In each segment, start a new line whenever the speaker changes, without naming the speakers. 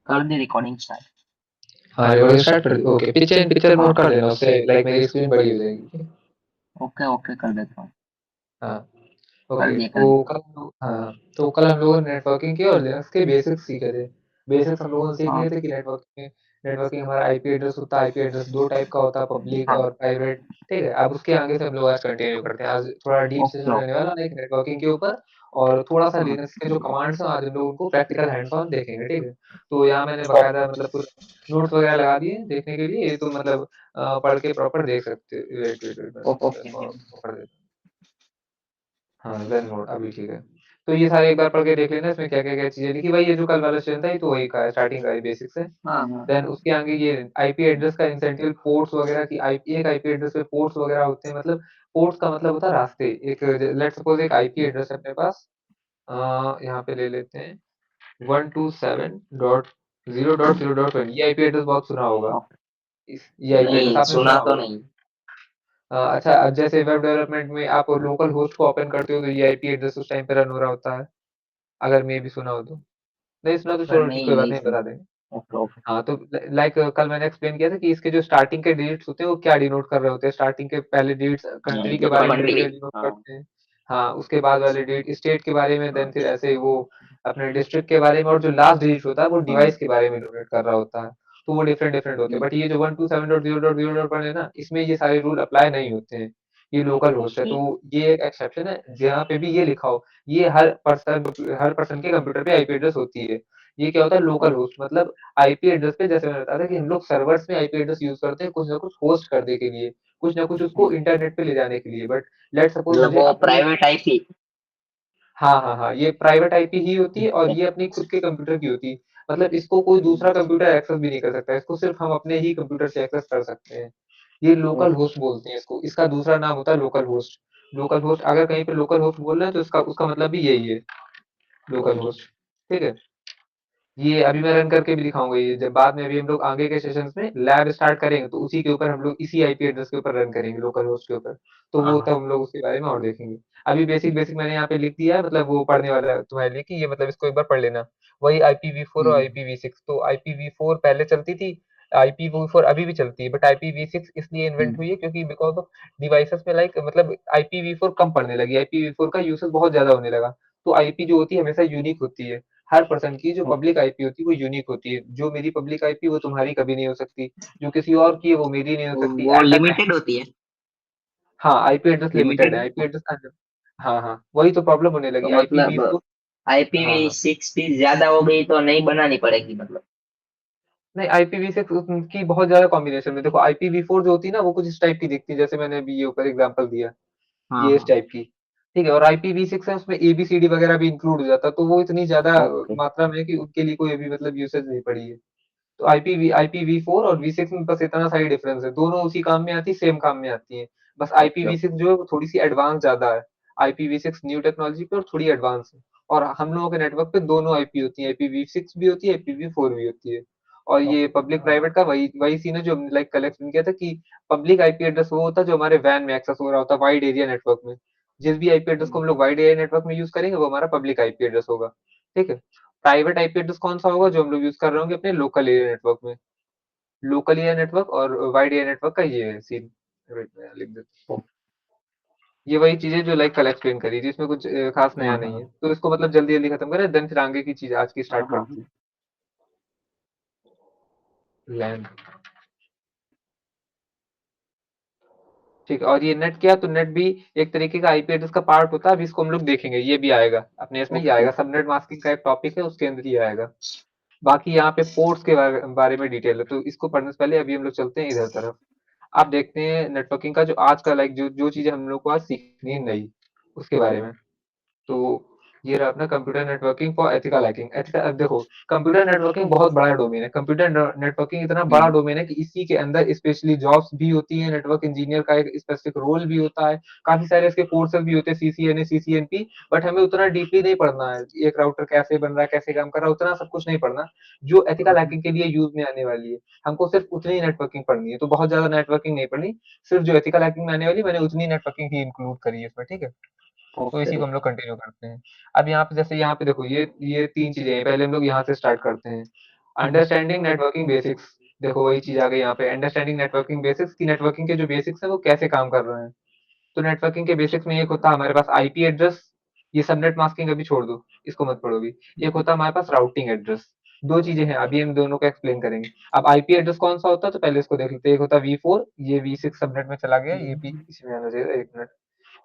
कर दी recording start.
हाँ, रिकॉर्डिंग स्टार्ट कर दी। Okay, picture in picture mode कर देना, उससे लाइक मेरी स्क्रीन बड़ी हो जाएगी।
ओके ओके कर देता हूँ।
हाँ,
कर
ओके।
दिया कर
तो
दिया।
कल हम लोग हाँ, तो कल हम लोगों ने नेटवर्किंग की और लिनक्स के बेसिक्स सीखे थे। बेसिक्स हम लोगों ने सीख लिए
हाँ
थे कि नेटवर्किंग हमारा आईपी एड्रेस होता है। आईपी एड्रेस 2 टाइप का होता है, पब्लिक
हाँ।
और प्राइवेट, ठीक है? अब उसके आगे से हम लोग आज कंटिन्यू करते हैं। आज थोड़ा डीप
ओके
सेशन रहने
ओके।
वाला है एक नेटवर्किंग के ऊपर, और थोड़ा-सा
हाँ
लिनक्स के जो कमांड्स हैं आज हम लोग उनको प्रैक्टिकल हैंड्स ऑन देखेंगे, ठीक है? तो यहाँ मैंने बाकायदा मतलब पूरा नोट्स वगैरह लगा दिए हैं देखने के लिए, ये तो मतलब पढ़ के प्रॉपर देख सकते वेट मैं
ओके
पढ़ देता हूँ। हाँ, ज़ेन मोड अभी ठीक है। तो ये सारे एक बार पढ़ के देख लेना, इसमें क्या-क्या चीज़ें लिखी। भाई ये जो कल वाला सेशन था ये तो वही का है, स्टार्टिंग का ही बेसिक्स है।
हाँ हाँ।
देन उसके आगे ये आईपी एड्रेस का इंसेंटिव पोर्ट्स वगैरह की एक आईपी एड्रेस पे पोर्ट्स वगैरह होते हैं, मतलब पोर्ट्स का मतलब होता है रास्ते। एक लेट्स सपोज़ एक आईपी एड्रेस है अपने पास, यहाँ पे ले लेते हैं 127.0.0.1, ये आईपी एड्रेस बहुत सुना होगा।
ओके।
इस ये आईपी एड्रेस
नहीं
आपने सुना
सुना तो
होगा।
नहीं।
अच्छा, अब जैसे वेब डेवलपमेंट में आप लोकल होस्ट को ओपन करते हो तो ये आईपी एड्रेस उस टाइम पे रन हो रहा होता है, अगर मे बी सुना हो तो। नहीं सुना तो चलो ठीक,
नहीं
कोई बात
नहीं
नहीं, बता
सुना।
देंगे।
Okay okay.
हाँ, तो लाइक कल मैंने एक्सप्लेन किया था कि इसके जो स्टार्टिंग के डिजिट्स होते हैं वो क्या डिनोट कर रहे होते हैं। स्टार्टिंग के पहले डिजिट्स कंट्री के बारे में
कंट्री।
डिटेल डिनोट
हाँ।
करते हैं। हाँ, उसके बाद वाले डिजिट स्टेट के बारे में, देन फिर ऐसे ही वो अपने डिस्ट्रिक्ट के बारे में, और जो लास्ट डिजिट होता है वो
हाँ।
डिवाइस के बारे में डिनोट कर रहा होता है। तो वो डिफरेंट डिफरेंट होते हैं, बट ये जो 127.0.0.1 है ना, इसमें ये सारे रूल अप्लाई नहीं होते हैं। ये लोकल होस्ट है,
ओके।
तो ये एक एक्सेप्शन है जहाँ पे भी ये लिखा हो। ये हर पर्सन के कंप्यूटर पे आईपी एड्रेस होती है। ये क्या होता है, लोकल होस्ट मतलब आईपी एड्रेस पे, जैसे मैंने बताया था कि हम लोग सर्वर्स में आईपी एड्रेस यूज़ करते हैं कुछ ना कुछ होस्ट करने के लिए, कुछ ना कुछ उसको इंटरनेट पे ले जाने के लिए। बट लेट्स सपोज़
मतलब
मुझे
वो
अपनी
प्राइवेट आईपी।
हाँ, हाँ, हाँ, ये प्राइवेट आईपी ही होती है और ये अपनी खुद के कंप्यूटर की होती है। मतलब इसको कोई दूसरा कंप्यूटर एक्सेस भी नहीं कर सकता, इसको सिर्फ़ हम अपने ही कंप्यूटर से एक्सेस कर सकते हैं। ये लोकल होस्ट बोलते हैं इसको, इसका दूसरा नाम होता है लोकल होस्ट। लोकल होस्ट, अगर कहीं पे लोकल होस्ट बोल रहे हैं तो इसका उसका मतलब भी यही है, लोकल
ओके।
होस्ट, ठीक है? ये अभी मैं रन करके भी दिखाऊँगा ये, जब बाद में अभी हम लोग आगे के सेशंस में लैब स्टार्ट करेंगे तो उसी के ऊपर हम लोग इसी आईपी एड्रेस के ऊपर रन करेंगे, लोकल होस्ट के ऊपर। तो
हाँ
वो
हाँ।
तब हम लोग उसके बारे में और देखेंगे। अभी बेसिक बेसिक मैंने यहाँ पे लिख दिया है, मतलब वो पढ़ने वाला है तुम्हारे लिए कि ये मतलब इसको एक बार पढ़ लेना। वही आईपीवी4 और
हम्म।
आईपीवी6, तो आईपीवी4 पहले चलती थी, आईपीवी4 अभी भी चलती है, बट आईपीवी6 इसलिए इन्वेंट
हम्म।
हुई है क्योंकि बिकॉज़ ऑफ डिवाइसेज़ में लाइक मतलब आईपीवी4 कम पड़ने लगी, आईपीवी4 का यूसेज बहुत ज़्यादा होने लगा। तो आईपी जो होती है हमेशा यूनिक होती है। हर पर्सन की जो
ओके।
पब्लिक आईपी होती है वो यूनिक होती है। जो मेरी पब्लिक आईपी वो तुम्हारी कभी नहीं हो सकती, जो किसी और की है वो मेरी नहीं हो सकती।
वो
एट द टाइम
लिमिटेड होती है।
हाँ, आईपी एड्रेस लिमिटेड है,
लिमिटेड।
आईपी एड्रेस का हाँ, हाँ, वही तो प्रॉब्लम होने
तो
लगी
मतलब
आईपीवी4। हाँ,
आईपीवी
हाँ।
सिक्स भी ज्यादा हो गई तो नहीं बनानी पड़ेगी मतलब।
नहीं, आईपीवी6 की बहुत ज़्यादा कॉम्बिनेशन में देखो, आईपीवी4 जो होती है ना वो कुछ इस टाइप की दिखती है, जैसे मैंने अभी ये ऊपर एग्ज़ाम्पल दिया,
हाँ
ये इस
हाँ।
टाइप की। ठीक है? और आईपीवी6 है उसमें एबीसीडी वगैरह भी इंक्लूड हो जाता है, तो वो इतनी ज़्यादा
ओके।
मात्रा में है कि उनके लिए कोई अभी मतलब यूसेज नहीं पड़ी है। तो आईपीवी4 और वी6 में बस इतना सा ही डिफरेंस है, दोनों उसी काम में आती है, सेम काम में आती हैं। बस
ओके ओके।
आईपीवी6 जो है वो थोड़ी-सी एडवांस ज़्यादा है। आईपीवी6 न्यू टेक्नोलॉजी पे और थोड़ी एडवांस है। और हम लोगों के नेटवर्क पे दोनों आईपी होती है, आईपीवी6 भी होती है, आईपीवी4 भी होती है। और ये
ओके।
पब्लिक प्राइवेट का वही वही सीन है जो लाइक कल एक्सप्लेन किया था कि पब्लिक आईपी एड्रेस वो होता है जो हमारे वैन में एक्सेस हो रहा होता है, वाइड एरिया नेटवर्क में। जिस भी आईपी एड्रेस को हम लोग वाइड एरिया नेटवर्क में यूज़ करेंगे वो हमारा पब्लिक आईपी एड्रेस होगा। ठीक है? प्राइवेट आईपी एड्रेस कौन-सा होगा जो हम लोग यूज़ कर रहे होंगे अपने लोकल एरिया नेटवर्क में। लोकल एरिया नेटवर्क और वाइड एरिया नेटवर्क का ये है सीन। वेट मैं यहाँ लिख देता हूँ।
ओके।
ये वही चीज़ें जो लाइक कल एक्सप्लेन करी थी, इसमें कुछ खास
हाँ
नया नहीं है।
हाँ।
तो इसको मतलब जल्दी-जल्दी खत्म करें, देन फिर आगे की चीज़ आज की
हाँ
स्टार्ट
हाँ।
करते हैं। लैन, ठीक है? और ये नेट क्या है, तो नेट भी एक तरीके का आईपी एड्रेस का पार्ट होता है, अभी इसको हम लोग देखेंगे, ये भी आएगा, अपने इसमें ये
ओके
आएगा,
ओके।
सबनेट मास्किंग का एक टॉपिक है, उसके अंदर ये आएगा। बाकी यहाँ पे पोर्ट्स के बारे में डिटेल है, तो इसको पढ़ने से पहले अभी हम लोग चलते हैं इधर तरफ। आप देखते हैं नेटवर्किंग का जो आज का लाइक जो जो चीज़ें हम लोग को आज सीखनी है नई, उसके बारे में। तो ये रहा अपना computer networking for ethical hacking. अब देखो, कंप्यूटर नेटवर्किंग बहुत बड़ा डोमेन है। कंप्यूटर नेटवर्किंग इतना बड़ा
हम्म।
डोमेन है कि इसी के अंदर स्पेशली जॉब्स भी होती हैं, नेटवर्क इंजीनियर का एक स्पेसिफिक रोल भी होता है, काफी सारे इसके कोर्सेज भी होते हैं, सीसीएनए सीसीएनपी। बट हमें उतना डीपली नहीं पढ़ना है, एक राउटर कैसे बन रहा है, कैसे काम कर रहा है, उतना सब कुछ नहीं पढ़ना जो एथिकल
ओके।
हैकिंग के लिए यूज में आने वाली है। हमको सिर्फ उतनी नेटवर्किंग पढ़नी है, तो बहुत ज्यादा नेटवर्किंग नहीं पढ़नी, सिर्फ जो एथिकल हैकिंग में आने वाली मैंने उतनी नेटवर्किंग ही इंक्लूड करी है इसमें, ठीक है? तो
ओके
इसी को हम
ओके।
लोग कंटिन्यू करते हैं। अब यहाँ पे जैसे यहाँ पे देखो, ये 3 चीज़ें हैं, पहले हम लोग यहाँ से स्टार्ट करते हैं। अंडरस्टैंडिंग नेटवर्किंग बेसिक्स, देखो वही चीज आ गई यहाँ पे, अंडरस्टैंडिंग नेटवर्किंग बेसिक्स की नेटवर्किंग के जो बेसिक्स है वो कैसे काम कर रहे हैं। तो नेटवर्किंग के बेसिक्स में एक होता है हमारे पास आईपी एड्रेस, ये सबनेट मास्किंग अभी छोड़ दो, इसको मत पढ़ो अभी। एक होता है हमारे पास राउटिंग एड्रेस। दो चीजें हैं, अभी हम दोनों को एक्सप्लेन करेंगे। अब आईपी एड्रेस कौन सा होता है तो पहले इसको देख लेते हैं। एक होता है V4, ये V6 सबनेट में चला गया, ये भी इसी में आना चाहिए। एक मिनट,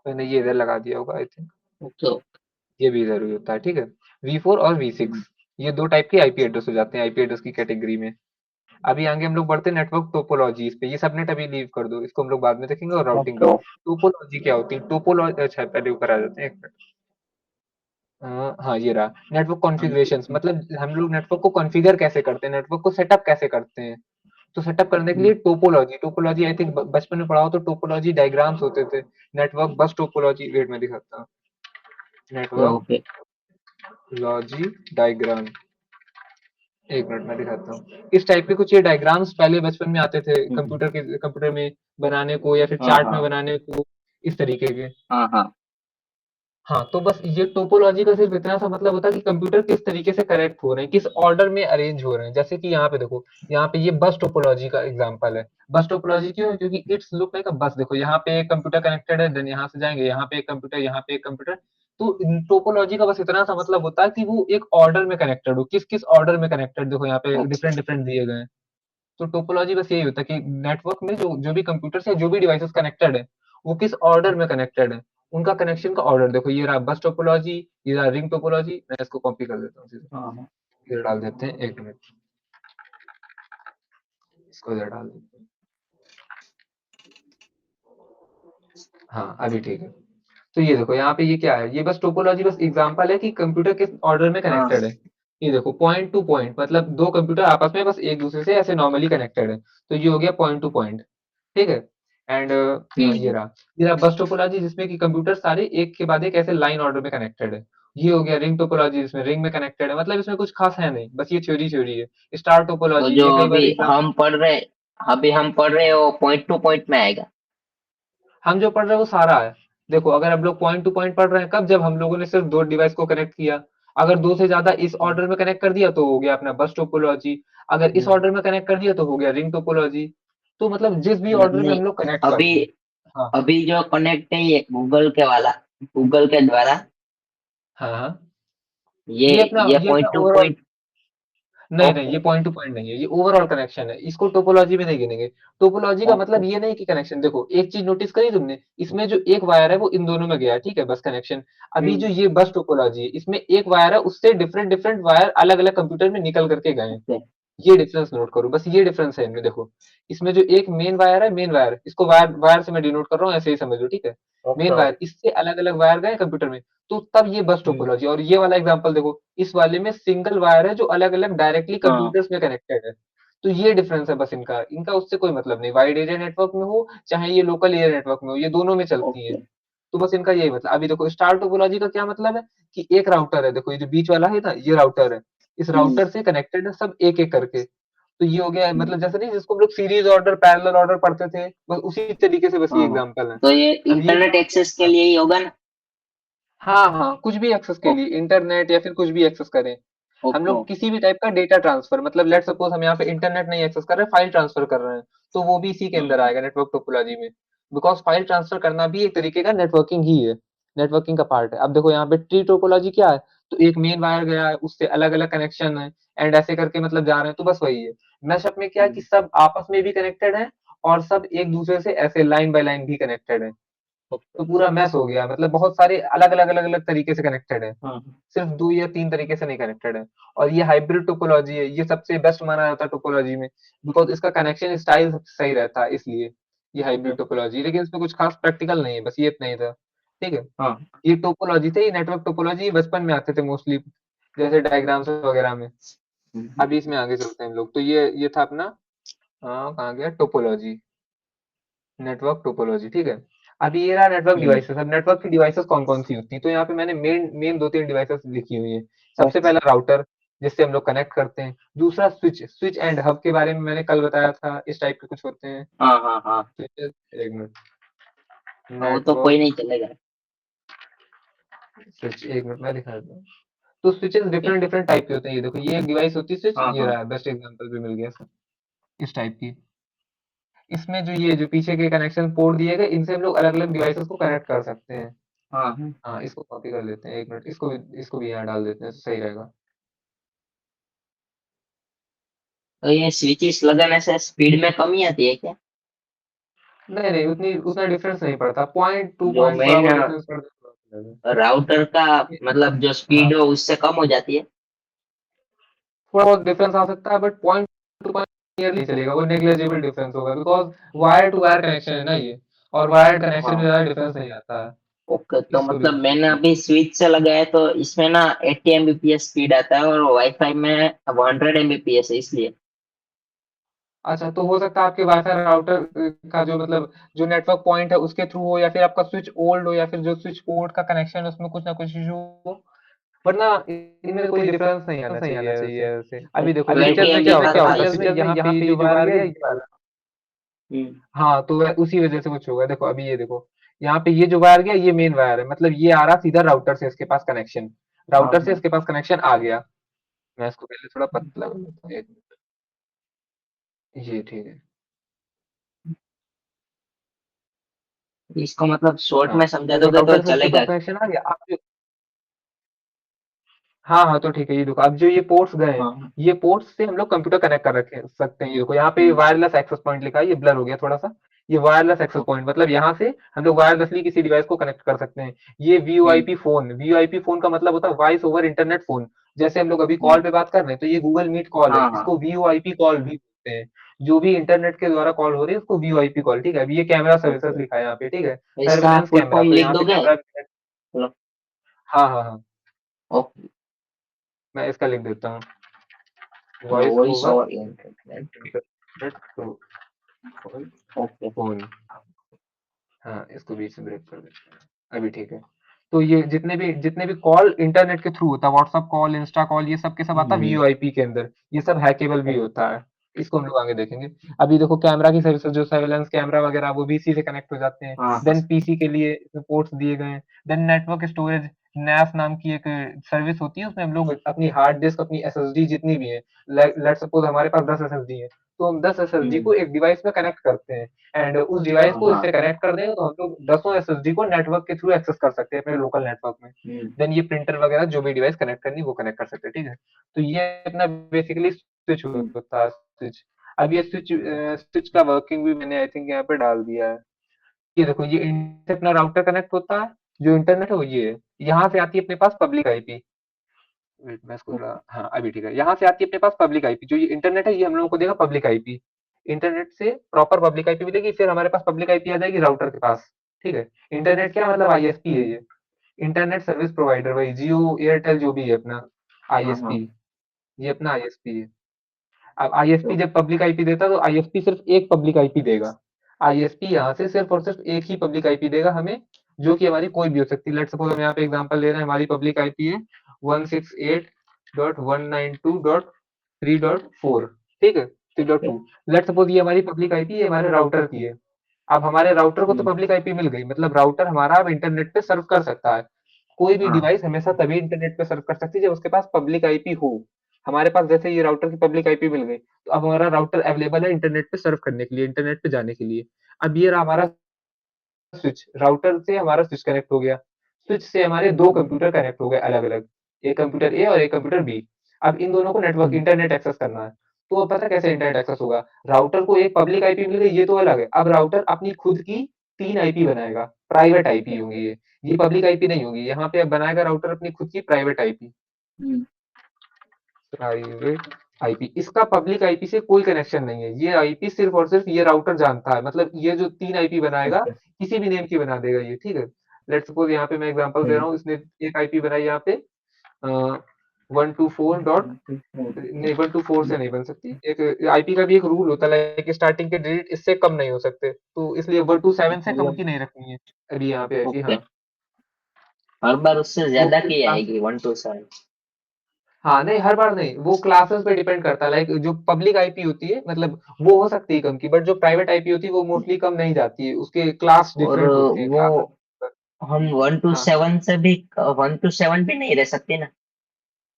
मैंने ये इधर लगा दिया होगा आई थिंक,
ओके
ये भी इधर ही होता है, ठीक है। V4 और V6, ये दो टाइप के आईपी एड्रेस हो जाते हैं आईपी एड्रेस की कैटेगरी में। अभी आगे हम लोग बढ़ते हैं नेटवर्क टोपोलॉजीज पे, ये सबनेट अभी लीव कर दो, इसको हम लोग बाद में देखेंगे, और राउटिंग
ओके
भी। टोपोलॉजी क्या होती है, टोपोलॉजी, अच्छा पहले ऊपर आ जाते हैं, एक मिनट। हाँ ये रहा नेटवर्क कॉन्फ़िगरेशंस, मतलब हम लोग नेटवर्क को कॉन्फ़िगर कैसे करते हैं, नेटवर्क को सेटअप कैसे करते हैं। तो सेटअप करने के लिए टोपोलॉजी, टोपोलॉजी आई थिंक बचपन में पढ़ा हो तो टोपोलॉजी डायग्राम्स होते थे। नेटवर्क बस टोपोलॉजी, वेट में दिखाता हूँ, नेटवर्क
ओके
लॉजी डायग्राम, एक मिनट में दिखाता हूँ। इस टाइप के कुछ ये डायग्राम्स पहले बचपन में आते थे कंप्यूटर में बनाने को, या फिर
हाँ
चार्ट में
हाँ
बनाने को, इस तरीके के।
हाँ हाँ
हाँ, तो बस ये टोपोलॉजी का सिर्फ इतना सा मतलब होता है कि कंप्यूटर किस तरीके से कनेक्ट हो रहे हैं, किस ऑर्डर में अरेंज हो रहे हैं। जैसे कि यहाँ पे देखो, यहाँ पे ये बस टोपोलॉजी का एग्जांपल है। बस टोपोलॉजी क्यों है, क्योंकि इट्स लुक लाइक अ बस। देखो यहाँ पे एक कंप्यूटर कनेक्टेड है, देन यहाँ से जाएंगे, यहाँ पे एक कंप्यूटर, यहाँ पे एक कंप्यूटर। तो टोपोलॉजी का बस इतना सा मतलब होता है कि वो एक ऑर्डर में कनेक्टेड हो, किस किस ऑर्डर में कनेक्टेड, देखो यहाँ पे
ओके
डिफरेंट डिफरेंट दिए गए हैं। तो टोपोलॉजी बस यही होता है कि नेटवर्क में जो जो भी कंप्यूटर या जो भी डिवाइसेस कनेक्टेड है, वो किस ऑर्डर में कनेक्टेड है, उनका कनेक्शन का ऑर्डर। देखो ये रहा बस टोपोलॉजी, ये रहा रिंग टोपोलॉजी। मैं इसको कॉपी कर देता हूँ सीधे,
हाँ हाँ
इधर डाल देते हैं, एक मिनट, इसको इधर डाल देते हैं। हाँ अभी ठीक है। तो ये देखो यहाँ पे ये क्या है, ये बस टोपोलॉजी बस एग्जांपल है कि कंप्यूटर किस ऑर्डर में
हाँ
कनेक्टेड है। ये देखो पॉइंट टू पॉइंट, मतलब दो कंप्यूटर आपस में बस एक दूसरे से ऐसे नॉर्मली कनेक्टेड है, तो ये हो गया पॉइंट टू पॉइंट, ठीक है। एंड
हम्म,
ये रहा बस टोपोलॉजी, जिसमें कि कंप्यूटर सारे एक के बाद एक ऐसे लाइन ऑर्डर में कनेक्टेड है। ये हो गया रिंग टोपोलॉजी, जिसमें रिंग में कनेक्टेड है, मतलब इसमें कुछ खास है नहीं, बस ये थ्योरी थ्योरी है। स्टार
तो
टोपोलॉजी,
जो
ये कई
अभी
बार एग्जाम,
हम पढ़ रहे हो पॉइंट टू पॉइंट में आएगा।
हम जो पढ़ रहे हैं वो सारा है। देखो अगर हम लोग पॉइंट टू पॉइंट पढ़ रहे हैं, कब, जब हम लोगों ने सिर्फ दो डिवाइस को कनेक्ट किया। अगर दो से ज्यादा इस ऑर्डर में कनेक्ट कर दिया तो हो गया अपना बस टोपोलॉजी। अगर इस
हम्म,
ऑर्डर में कनेक्ट कर दिया तो हो गया रिंग टोपोलॉजी। तो मतलब जिस भी ऑर्डर में
नहीं
हम लोग कनेक्ट
अभी
करते हैं। हाँ
अभी जो कनेक्ट है ये गूगल के द्वारा,
हाँ हाँ,
ये ये
ये अपना
पॉइंट टू
ओवरऑल,
पॉइंट।
नहीं नहीं,
ओके
ये पॉइंट टू पॉइंट नहीं है, ये ओवरऑल कनेक्शन है, इसको टोपोलॉजी में नहीं गिनेंगे। टोपोलॉजी का
ओके
मतलब ये नहीं कि कनेक्शन, देखो एक चीज नोटिस करी तुमने, इसमें जो एक वायर है वो इन दोनों में गया, ठीक है, बस कनेक्शन। अभी जो ये बस टोपोलॉजी है, इसमें एक वायर है, उससे डिफरेंट डिफरेंट वायर अलग अलग कंप्यूटर में निकल करके गए हैं।
ओके
ये डिफरेंस नोट करो, बस ये डिफरेंस है इनमें। देखो इसमें जो एक मेन वायर है, मेन वायर, इसको वायर वायर से मैं डिनोट कर रहा हूँ, ऐसे ही समझ लो, ठीक है। मेन
ओके
वायर, इससे अलग अलग वायर गए कंप्यूटर में, तो तब ये बस टोपोलॉजी। और ये वाला एग्जांपल देखो, इस वाले में सिंगल वायर है जो अलग अलग डायरेक्टली
हाँ
कंप्यूटर्स में कनेक्टेड है। तो ये डिफरेंस है बस इनका, इनका उससे कोई मतलब नहीं, वाइड एरिया नेटवर्क में हो चाहे ये लोकल एरिया नेटवर्क में हो, ये दोनों में चलती है।
ओके
तो बस इनका यही मतलब। अभी देखो स्टार टोपोलॉजी का क्या मतलब है, कि एक राउटर है, देखो ये जो बीच वाला है ना, ये राउटर है, इस
हम्म,
राउटर से कनेक्टेड है सब एक एक करके। तो ये हो गया,
हम्म,
मतलब जैसे नहीं जिसको हम लोग सीरीज ऑर्डर पैरेलल ऑर्डर पढ़ते थे, बस उसी तरीके से बस ये
हाँ
एग्जांपल है।
तो ये
अब ये
इंटरनेट
क्या
एक्सेस के
मतलब,
लिए ही होगा ना।
हाँ हाँ, कुछ भी एक्सेस के
ओ-
लिए, इंटरनेट या फिर कुछ भी एक्सेस करें। हम
ओके
लोग किसी भी टाइप का डेटा ट्रांसफर, मतलब लेट सपोज हम यहाँ पे इंटरनेट नहीं एक्सेस कर रहे, फाइल ट्रांसफर कर रहे हैं, तो वो भी इसी के अंदर
हम्म,
आएगा नेटवर्क टोपोलॉजी में। बिकॉज फाइल ट्रांसफर करना भी एक तरीके का नेटवर्किंग ही है, नेटवर्किंग का पार्ट है। अब देखो यहाँ पे ट्री टोपोलॉजी क्या है, तो एक मेन वायर गया है, उससे अलग अलग कनेक्शन है, एंड ऐसे करके मतलब जा रहे हैं, तो बस वही है। मैशअप में क्या है कि सब आपस में भी कनेक्टेड है, और सब एक दूसरे से ऐसे लाइन बाय लाइन भी कनेक्टेड है।
ओके
तो पूरा मैश हो गया, मतलब बहुत सारे अलग अलग अलग अलग तरीके से कनेक्टेड है,
हाँ
सिर्फ दो या तीन तरीके से नहीं कनेक्टेड है। और ये हाइब्रिड टोपोलॉजी है, ये सबसे बेस्ट माना जाता है टोपोलॉजी में, बिकॉज इसका कनेक्शन स्टाइल सही रहता है, इसलिए ये
ओके
हाइब्रिड टोपोलॉजी। लेकिन इसमें कुछ खास प्रैक्टिकल नहीं है, बस ये इतना ही था, ठीक है।
हाँ
ये टोपोलॉजी थे, ये नेटवर्क टोपोलॉजी बचपन में आते थे मोस्टली, जैसे डायग्राम्स वगैरह में।
हम्म,
अभी इसमें आगे चलते हैं हम लोग, तो ये था अपना, कहाँ गया, टोपोलॉजी, नेटवर्क टोपोलॉजी, ठीक है। अभी ये रहा नेटवर्क
हम्म,
डिवाइसेस। अब नेटवर्क की डिवाइसेस कौन कौन सी होती हैं, तो यहाँ पे मैंने मेन मेन दो तीन डिवाइसेस लिखी हुई है। सबसे
ओके
पहला राउटर, जिससे हम लोग कनेक्ट करते हैं। दूसरा स्विच, स्विच एंड हब के बारे में मैंने कल बताया था, इस टाइप के कुछ होते हैं
हाँ हाँ हाँ
स्विचेस। एक मिनट,
हाँ, वो तो कोई
नेटवर्क
नहीं चलेगा।
स्विच, एक मिनट मैं दिखा देता हूँ। तो स्विचेस डिफरेंट डिफरेंट टाइप के होते हैं। ये देखो, ये एक डिवाइस होती है स्विच,
हाँ
ये
हाँ।
रहा बेस्ट एग्जांपल भी मिल गया इसका, इस टाइप की। इसमें जो ये जो पीछे के कनेक्शन पोर्ट दिए गए, इनसे हम लोग अलग अलग डिवाइसेस को कनेक्ट कर सकते हैं।
हाँ हाँ।
हाँ, इसको कॉपी कर लेते हैं, एक मिनट, इसको भी यहाँ डाल देते हैं तो सही रहेगा।
तो ये स्विचेस लगाने से स्पीड में कमी आती है क्या?
नहीं नहीं, उतनी उतना डिफरेंस नहीं पड़ता, पॉइंट टू
जो
पॉइंट थोड़ा
मेन
बहुत डिफरेंस पड़ता है।
राउटर का मतलब जो
हाँ,
स्पीड हो उससे कम हो जाती है।
थोड़ा बहुत डिफरेंस आ सकता है, but point to point nearly चलेगा, वो नेग्लिजिबल डिफरेंस होगा, because wire to wire connection है ना ये, और वायर कनेक्शन में
हाँ।
ज्यादा डिफरेंस नहीं आता है।
ओके, तो
इसको भी
मतलब मैंने अभी स्विच से लगाया तो इसमें ना 80 Mbps स्पीड आता है और वाईफाई में 100 Mbps है इसलिए।
अच्छा, तो हो सकता है आपके वाईफाई राउटर का जो मतलब जो नेटवर्क पॉइंट है उसके थ्रू हो, या फिर आपका स्विच ओल्ड हो, या फिर जो स्विच पोर्ट का कनेक्शन है उसमें कुछ ना कुछ इशू हो, वरना इनमें कोई डिफरेंस नहीं आना चाहिए ऐसे। अभी देखो स्विचेस
20
में क्या
Mbps
होता है,
हाई
स्विचेस में
स्पीड।
यहाँ पे ये जो वायर गया ये वाला,
हम्म।
हाँ, तो उसी वजह से कुछ होगा। देखो अभी ये देखो, यहाँ पे ये जो वायर गया ये मेन वायर है, मतलब ये आ रहा सीधा राउटर से इसके पास कनेक्शन,
हाँ
राउटर से
हाँ।
इसके पास कनेक्शन आ गया। मैं इसको पहले थोड़ा पतला कर देता हूँ, एक मिनट, ये ठीक है।
इसको मतलब शॉर्ट
हाँ,
में समझा
देखो
दोगे तो
राउटर से इसके पास
चलेगा।
कनेक्शन आ गया, आप हाँ हाँ, तो ठीक है, ये देखो अब जो ये पोर्ट्स गए हैं,
हाँ हाँ।
ये पोर्ट्स से हम लोग कंप्यूटर कनेक्ट कर रखे सकते हैं। ये देखो यहाँ पे
हम्म।
वायरलेस एक्सेस पॉइंट लिखा है, ये ब्लर हो गया थोड़ा सा, ये वायरलेस एक्सेस पॉइंट मतलब यहाँ से हम लोग वायरलेसली किसी डिवाइस को कनेक्ट कर सकते हैं। ये
हम्म।
वीओआईपी फोन का मतलब होता है वॉइस ओवर इंटरनेट फोन। जैसे हम लोग अभी
हम्म।
कॉल पे बात कर रहे हैं, तो ये गूगल मीट कॉल है,
हाँ हाँ।
इसको वीओआईपी कॉल भी बोलते हैं। जो भी इंटरनेट के द्वारा कॉल हो रही है उसको वीओआईपी कॉल, ठीक है। अभी ये कैमरा सर्विसेज
ओके,
लिखा है यहाँ पे, ठीक है,
इसका
सर्विलेंस
फुल
कैमरा,
फॉर्म
तो
लिख
यहाँ पे
दोगे?
कैमरा,
चलो।
हाँ हाँ हाँ,
ओके।
मैं इसका लिख देता हूँ, voice
voice
over
over internet.
Internet
okay.
Phone. हाँ, इसको बीच में ब्रेक कर देते हैं, अभी ठीक है। तो ये जितने भी कॉल इंटरनेट के थ्रू होता है, व्हाट्सएप कॉल, इंस्टा कॉल, ये सब के सब आता है
हम्म।
वीओआईपी के अंदर, ये सब हैकेबल भी होता है। इसको हम लोग आगे देखेंगे। अभी देखो कैमरा की सर्विसेज, जो सर्वेलेंस कैमरा वगैरह, वो भी इसी से कनेक्ट हो जाते हैं।
हाँ हाँ।
देन पीसी के लिए पोर्ट्स दिए गए हैं। देन नेटवर्क स्टोरेज, नैस नाम की एक सर्विस होती है, उसमें हम लोग अपनी हार्ड डिस्क, अपनी एसएसडी जितनी भी है, लेट सपोज हमारे पास 10 एसएसडी है, तो हम 10 एसएसडी
हम्म।
को एक डिवाइस में कनेक्ट करते हैं, एंड उस डिवाइस
हाँ
को
हाँ।
इससे कनेक्ट कर देंगे तो हम लोग दसों एसएसडी को नेटवर्क के थ्रू एक्सेस कर सकते हैं अपने लोकल नेटवर्क में।
हम्म।
देन ये प्रिंटर वगैरह जो भी डिवाइस कनेक्ट करनी है वो कनेक्ट कर सकते हैं, ठीक है। तो ये अपना बेसिकली स्विच
हम्म।
होता है, स्विच। अब ये स्विच का वर्किंग भी मैंने आई थिंक यहाँ पे डाल दिया है। ये देखो, ये इनसे अपना राउटर कनेक्ट होता है, जो इंटरनेट है वो ये है, यहाँ से आती है अपने पास पब्लिक आईपी। वेट, मैं इसको थोड़ा, हाँ अभी ठीक है, यहाँ से आती है अपने पास पब्लिक आईपी, जो ये इंटरनेट है ये हम लोगों को देगा पब्लिक आईपी। इंटरनेट से प्रॉपर पब्लिक आईपी मिलेगी, फिर हमारे पास पब्लिक आईपी आ जाएगी राउटर के पास, ठीक है। इंटरनेट क्या मतलब आईएसपी है ये, इंटरनेट सर्विस प्रोवाइडर, वही जियो एयरटेल जो भी है अपना
हाँ हाँ।
आईएसपी, ये अपना आईएसपी है। अब आईएसपी जब पब्लिक आईपी देता है तो आईएसपी सिर्फ एक पब्लिक आईपी देगा। आईएसपी यहाँ से सिर्फ और सिर्फ एक ही पब्लिक आईपी देगा हमें, जो कि हमारी कोई भी हो सकती है। लेट्स सपोज हम यहाँ पे एग्जांपल ले रहे हैं, हमारी पब्लिक आईपी है 168.192.3.4, ठीक है, 3.2। लेट्स सपोज ये हमारी पब्लिक आईपी हमारे राउटर की है। अब हमारे राउटर को तो
हम्म।
पब्लिक आईपी मिल गई, मतलब राउटर हमारा अब इंटरनेट पे सर्व कर सकता है। कोई भी
हाँ।
डिवाइस हमेशा तभी इंटरनेट पे सर्व कर सकती है जब उसके पास पब्लिक आईपी हो। हमारे पास जैसे ये राउटर की पब्लिक आईपी मिल गई, तो अब हमारा राउटर अवेलेबल है इंटरनेट पे सर्व करने के लिए, इंटरनेट पे जाने के लिए। अब ये रहा हमारा स्विच, राउटर से हमारा स्विच कनेक्ट हो गया, स्विच से हमारे दो कंप्यूटर कनेक्ट हो गए अलग अलग, एक कंप्यूटर ए और एक कंप्यूटर बी। अब इन दोनों को नेटवर्क
हम्म।
इंटरनेट एक्सेस करना है। तो अब पता है कैसे इंटरनेट एक्सेस होगा, राउटर को एक पब्लिक आईपी मिल गई, ये तो अलग है। अब राउटर अपनी खुद की 3 आईपी बनाएगा, प्राइवेट आईपी होंगी ये पब्लिक आईपी नहीं होगी। यहाँ पे अब बनाएगा राउटर अपनी खुद की private IP,
hmm.
Private IP. इसका पब्लिक आईपी से कोई कनेक्शन नहीं है, ये आईपी सिर्फ और सिर्फ ये राउटर जानता है, मतलब ये जो 3 आईपी बनाएगा
ओके।
किसी भी नेम की बना देगा ये, ठीक है। लेट्स सपोज यहाँ पे मैं एग्जांपल दे रहा
हम्म।
हूँ, इसने एक आईपी बनाई यहाँ पे 124 डॉट, नहीं 124 से नहीं बन सकती, एक आईपी का भी एक रूल होता है, लाइक स्टार्टिंग के डिजिट इससे कम नहीं हो सकते, तो इसलिए 127 से कम की नहीं रखनी है अभी यहाँ पे आईपी,
ओके,
हाँ।
हर बार उससे
वो
ज्यादा की
क्लास,
आएगी 127?
हाँ नहीं, हर बार नहीं, वो क्लासेस पे डिपेंड करता है, लाइक जो पब्लिक आईपी होती है मतलब वो हो सकती है कम की, बट जो प्राइवेट आईपी होती है वो मोस्टली कम नहीं जाती है, उसके क्लास
और
डिफरेंट होते हैं
वो
क्लासेस।
हम वन टू
हाँ
सेवन से भी 127 भी नहीं रह सकते ना?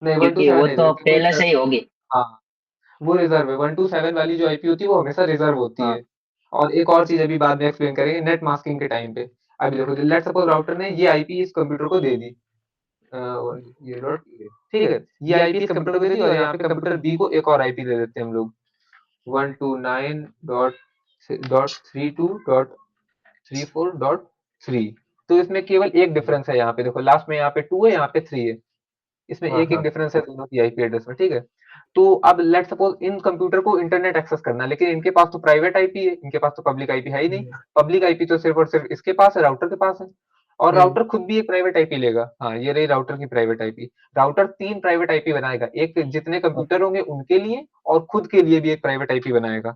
नहीं, वन टू
क्योंकि
सेवन
वो
नहीं दे
तो
सकते कोई
पहले से ही होगी।
हाँ, वो रिजर्व है। 127 वाली जो आईपी होती है वो हमेशा रिजर्व होती
हाँ।
है। और एक और चीज अभी बाद में एक्सप्लेन करेंगे नेट मास्किंग के टाइम पे। अभी देखो, लेट्स सपोज राउटर ने ये आईपी इस कंप्यूटर को दे दी, ये डॉट, ठीक है, ये आईपी इस कंप्यूटर को दे दी और यहाँ पे कंप्यूटर बी को एक और आईपी दे देते हैं हम लोग, 129.32.34.3। तो इसमें केवल एक डिफरेंस है, यहाँ पे देखो लास्ट में यहाँ पे 2 है, यहाँ पे 3 है। इसमें
हाँ।
एक एक
हाँ।
डिफरेंस है दोनों की आईपी एड्रेस में, ठीक है। तो अब लेट सपोज इन कंप्यूटर को इंटरनेट एक्सेस करना है, लेकिन इनके पास तो प्राइवेट आईपी है, इनके पास तो पब्लिक आईपी है ही नहीं। पब्लिक आईपी तो सिर्फ और सिर्फ इसके पास है, राउटर के पास है। और राउटर खुद भी एक प्राइवेट आईपी लेगा। हाँ, ये रही राउटर की private IP. Router 3 private IP बनाएगा, एक जितने कंप्यूटर होंगे उनके लिए और खुद के लिए भी एक प्राइवेट आईपी बनाएगा।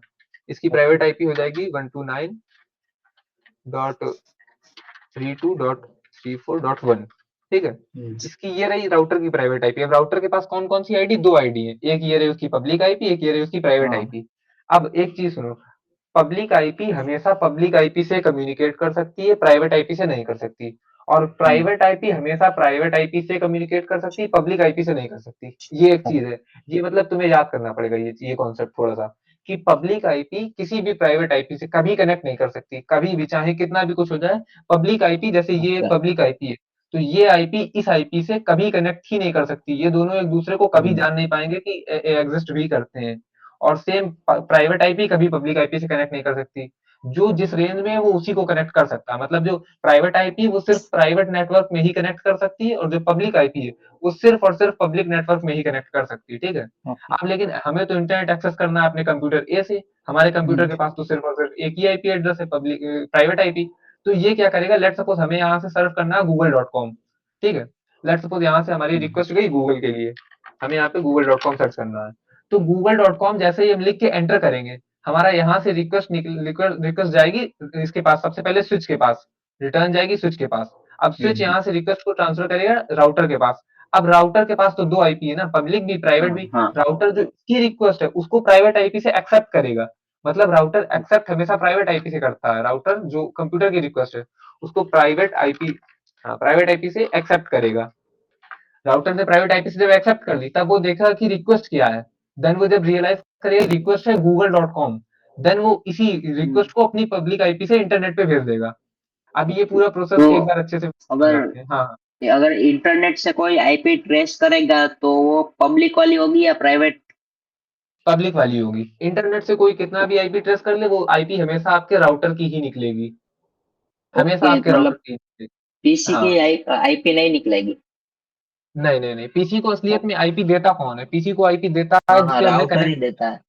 इसकी प्राइवेट आईपी हो जाएगी 129.32.34.1, ठीक है। इसकी ये रही राउटर की प्राइवेट आईपी। अब राउटर के पास कौन कौन सी आईडी, 2 आईडी है, एक ये रही उसकी पब्लिक आईपी, एक ये रही उसकी प्राइवेट
हाँ।
आईपी। अब एक चीज सुनो, पब्लिक आईपी हमेशा पब्लिक आईपी से कम्युनिकेट कर सकती है, प्राइवेट आईपी से नहीं कर सकती। और प्राइवेट आईपी हमेशा प्राइवेट आईपी से कम्युनिकेट कर सकती है, पब्लिक आईपी से नहीं कर सकती। ये एक चीज है। ये मतलब तुम्हें याद करना पड़ेगा ये कॉन्सेप्ट थोड़ा सा, कि पब्लिक आईपी किसी भी प्राइवेट आईपी से कभी कनेक्ट नहीं कर सकती, कभी भी, चाहे कितना भी कुछ हो जाए। पब्लिक आईपी, जैसे ये एक
अच्छा।
पब्लिक आईपी है, तो ये आईपी इस आईपी से कभी कनेक्ट ही नहीं कर सकती। ये दोनों एक दूसरे को कभी जान नहीं पाएंगे कि एग्जिस्ट भी करते हैं। और सेम प्राइवेट आईपी कभी पब्लिक आईपी से कनेक्ट नहीं कर सकती। जो जिस रेंज में है वो उसी को कनेक्ट कर सकता है। मतलब जो प्राइवेट आईपी वो सिर्फ प्राइवेट नेटवर्क में ही कनेक्ट कर सकती है, और जो पब्लिक आईपी है वो सिर्फ और सिर्फ पब्लिक नेटवर्क में ही कनेक्ट कर सकती है, ठीक है।
ओके।
अब लेकिन हमें तो इंटरनेट एक्सेस करना है अपने कंप्यूटर ए से। हमारे कंप्यूटर के पास तो सिर्फ और सिर्फ एक ही आईपी एड्रेस है, पब्लिक प्राइवेट आईपी। तो ये क्या करेगा, लेट सपोज हमें यहाँ से सर्व करना है google.com, ठीक है। लेट सपोज यहाँ से हमारी रिक्वेस्ट गई गूगल के लिए, हमें यहाँ पे google.com सर्च करना है। तो google.com जैसे ही हम लिख के एंटर करेंगे, हमारा यहाँ से रिक्वेस्ट जाएगी इसके पास, सबसे पहले स्विच के पास रिटर्न जाएगी, स्विच के पास। अब स्विच यहाँ से रिक्वेस्ट को ट्रांसफर करेगा राउटर के पास। अब राउटर के पास तो 2 आईपी है ना, पब्लिक भी प्राइवेट
हाँ।
भी।
हाँ।
राउटर जो इसकी रिक्वेस्ट है उसको प्राइवेट आईपी से एक्सेप्ट करेगा। मतलब राउटर एक्सेप्ट हमेशा प्राइवेट आईपी से करता है। राउटर जो कंप्यूटर की रिक्वेस्ट है उसको प्राइवेट आईपी से एक्सेप्ट करेगा। राउटर ने प्राइवेट आईपी से जब एक्सेप्ट कर ली, तब वो देखा कि रिक्वेस्ट क्या है। देन वो जब रियलाइज करेगा रिक्वेस्ट है google.com, देन वो इसी रिक्वेस्ट को अपनी पब्लिक आईपी से इंटरनेट पे भेज देगा। अब ये पूरा प्रोसेस
तो
एक बार अच्छे से
अगर
समझाते हैं। हाँ,
अगर इंटरनेट से कोई आईपी ट्रेस करेगा तो वो पब्लिक वाली होगी या प्राइवेट?
पब्लिक वाली होगी। इंटरनेट से कोई कितना भी आईपी ट्रेस कर ले, वो आईपी हमेशा आपके राउटर की ही निकलेगी। हमेशा
ओके,
आपके राउटर
मतलब
की ही निकलेगी।
पीसी की
हाँ,
आईपी नहीं निकलेगी।
नहीं नहीं नहीं, पीसी को असलियत में आईपी देता कौन है? पीसी को आईपी देता है
हाँ हाँ,
जिसे हमने
राउटर ही
कनेक्ट।
देता है।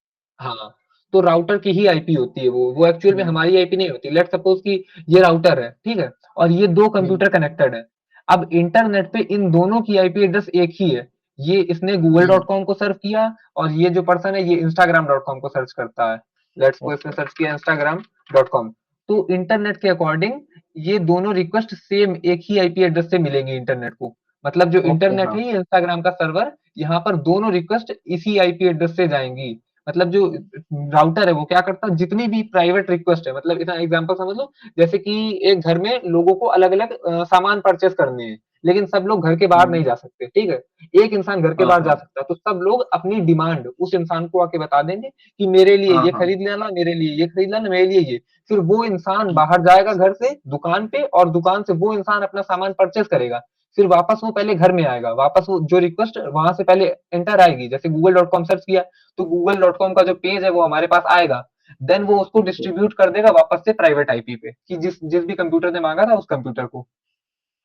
हाँ, तो राउटर की ही आईपी होती है वो एक्चुअल में
हम्म।
हमारी आईपी नहीं होती। लेट सपोज कि ये राउटर है, ठीक है, और ये 2
हम्म।
कंप्यूटर कनेक्टेड है। अब इंटरनेट पे इन दोनों की आईपी एड्रेस एक ही है। ये इसने
हम्म।
google.com को सर्व किया, और ये जो पर्सन है ये instagram.com को सर्च करता है। लेट्स सपोज इसने
ओके।
सर्च किया instagram.com। तो इंटरनेट के अकॉर्डिंग ये दोनों रिक्वेस्ट सेम एक ही आईपी एड्रेस से मिलेंगी इंटरनेट को। मतलब जो
ओके।
इंटरनेट
हाँ।
है ये इंस्टाग्राम का सर्वर, यहाँ पर दोनों रिक्वेस्ट इसी आईपी एड्रेस से जाएंगी। मतलब जो राउटर है वो क्या करता है, जितनी भी प्राइवेट रिक्वेस्ट है, मतलब इतना एग्जांपल समझ लो, जैसे कि एक घर में लोगों को अलग अलग सामान परचेस करने हैं, लेकिन सब लोग घर के बाहर नहीं
हम्म।
जा सकते, ठीक है। एक इंसान घर के
हाँ
बाहर जा
हाँ।
सकता है, तो सब लोग अपनी डिमांड उस इंसान को आके बता देंगे कि मेरे लिए
हाँ
ये
हाँ।
खरीद लेना, मेरे लिए ये खरीद लेना, मेरे लिए ये। फिर वो इंसान बाहर जाएगा घर से दुकान पे, और दुकान से वो इंसान अपना सामान परचेस करेगा। फिर वापस वो पहले घर में आएगा, वापस वो जो रिक्वेस्ट वहां से पहले एंटर आएगी, जैसे google.com सर्च किया, तो google.com का जो पेज है वो हमारे पास आएगा। देन वो उसको
ओके।
डिस्ट्रीब्यूट कर देगा वापस से प्राइवेट आईपी पे, कि जिस जिस भी कंप्यूटर ने मांगा था उस कंप्यूटर को,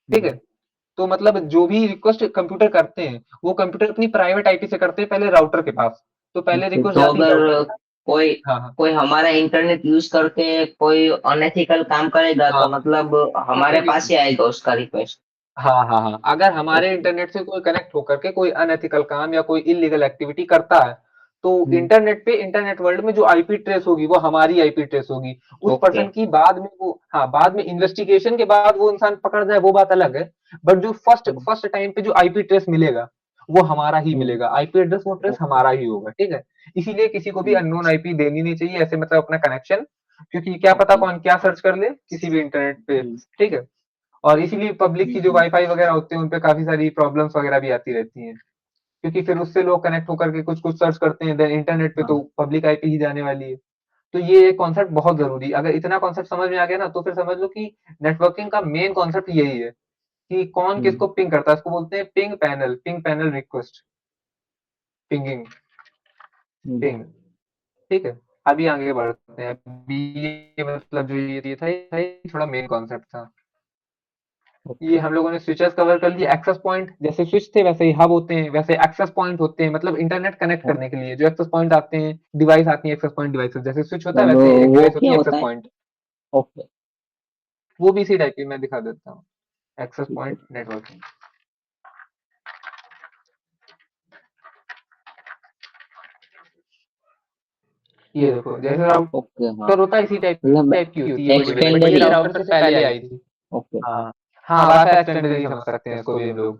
ठीक है। तो मतलब जो भी रिक्वेस्ट कंप्यूटर करते हैं वो कंप्यूटर अपनी प्राइवेट आईपी से करते हैं पहले राउटर के पास। तो पहले
ओके,
रिक्वेस्ट
तो
जाती है राउटर
अगर
के पास।
कोई
हाँ हाँ
कोई हमारा इंटरनेट यूज करके कोई अनएथिकल काम करेगा
हाँ,
तो मतलब हमारे
नहीं,
पास ही आएगा उसका रिक्वेस्ट?
हाँ हाँ हाँ, अगर हमारे
ओके।
इंटरनेट से कोई कनेक्ट होकर के कोई अनएथिकल काम या कोई इलीगल एक्टिविटी करता है, तो
हम्म।
इंटरनेट पे, इंटरनेट वर्ल्ड में जो आईपी ट्रेस होगी वो हमारी आईपी ट्रेस होगी। उस
ओके।
पर्सन की बाद में वो, हाँ, बाद में इन्वेस्टिगेशन के बाद वो इंसान पकड़ जाए वो बात अलग है। बट जो फर्स्ट
हम्म।
फर्स्ट टाइम पे जो आईपी ट्रेस मिलेगा वो हमारा ही
हम्म।
मिलेगा, आईपी एड्रेस वो ट्रेस
ओके।
हमारा ही होगा, ठीक है। इसीलिए किसी को भी
हम्म।
अननोन आईपी देनी नहीं चाहिए ऐसे, मतलब अपना कनेक्शन, क्योंकि क्या पता
ओके।
कौन क्या सर्च कर ले किसी भी इंटरनेट पे,
हम्म।
ठीक है। और इसीलिए पब्लिक की जो
हम्म।
वाईफाई वगैरह होते हैं उनपे काफी सारी प्रॉब्लम्स वगैरह भी आती रहती हैं। क्योंकि फिर उससे लोग कनेक्ट होकर के कुछ-कुछ सर्च करते हैं, देन इंटरनेट पे तो
हाँ।
पब्लिक आईपी ही जाने वाली है। तो ये कॉन्सेप्ट बहुत ज़रूरी, अगर इतना कॉन्सेप्ट समझ में आ गया ना, तो फिर समझ लो कि नेटवर्किंग का मेन कॉन्सेप्ट यही है, कि कौन
हम्म।
किसको पिंग करता है, इसको बोलते हैं पिंग पैनल रिक्वेस्ट, पिंगिंग,
हम्म।
पिंग, ठीक है? अभी आगे बढ़ते हैं। अभी ये मतलब जो ये था ये थोड़ा मेन कॉन्सेप्ट था। ये
ओके।
हम लोगों ने स्विचेस कवर कर लिए, एक्सेस पॉइंट जैसे स्विच थे वैसे ही हब होते हैं, वैसे एक्सेस पॉइंट होते हैं, मतलब इंटरनेट कनेक्ट करने के लिए जो एक्सेस पॉइंट आते हैं, डिवाइस आती है एक्सेस पॉइंट डिवाइसेस, जैसे स्विच होता है
मतलब
वैसे एक
वो
डिवाइस होती
क्या
है
होता
एक्सेस
है?
पॉइंट।
ओके।
वो भी इसी टाइप की मैं दिखा देता हूँ, एक्सेस
ठीक है।
Point networking. ये देखो जैसे
ओके। हाँ,
राउटर होता है इसी टाइप
मतलब
टाइप की होती है वो डिवाइस, बट ये
एक्सटेंडेड।
राउटर से पहले आई थी।
ओके।
हाँ, हाँ, वाईफ़ाई एक्सटेंडर ही समझ सकते हैं इसको भी हम लोग।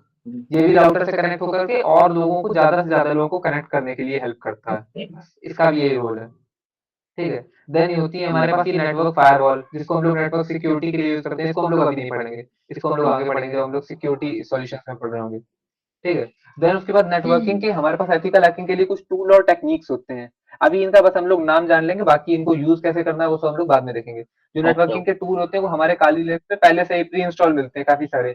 ये भी राउटर से कनेक्ट होकर के और लोगों को ज़्यादा से ज़्यादा लोगों को कनेक्ट करने के लिए हेल्प करता है।
ओके।
बस इसका भी यही रोल है, ठीक है? देन ये होती है हमारे पास ये नेटवर्क फायरवॉल, जिसको हम लोग नेटवर्क सिक्योरिटी के लिए यूज़ करते हैं, इसको हम लोग अभी नहीं पढ़ेंगे। इसको हम लोग आगे पढ़ेंगे जब हम लोग सिक्योरिटी सॉल्यूशंस में पढ़ रहे होंगे, ठीक है? देन उसके बाद नेटवर्किंग के हमारे पास एथिकल हैकिंग के लिए कुछ टूल और टेक्निक्स होते हैं। अभी इनका बस हम लोग नाम जान लेंगे, बाकी इनको यूज़ कैसे करना है वो सब हम लोग बाद में देखेंगे। जो
ओके।
नेटवर्किंग के टूल होते हैं वो हमारे काली लिस्ट पे पहले से ही प्री इंस्टॉल मिलते हैं काफ़ी सारे।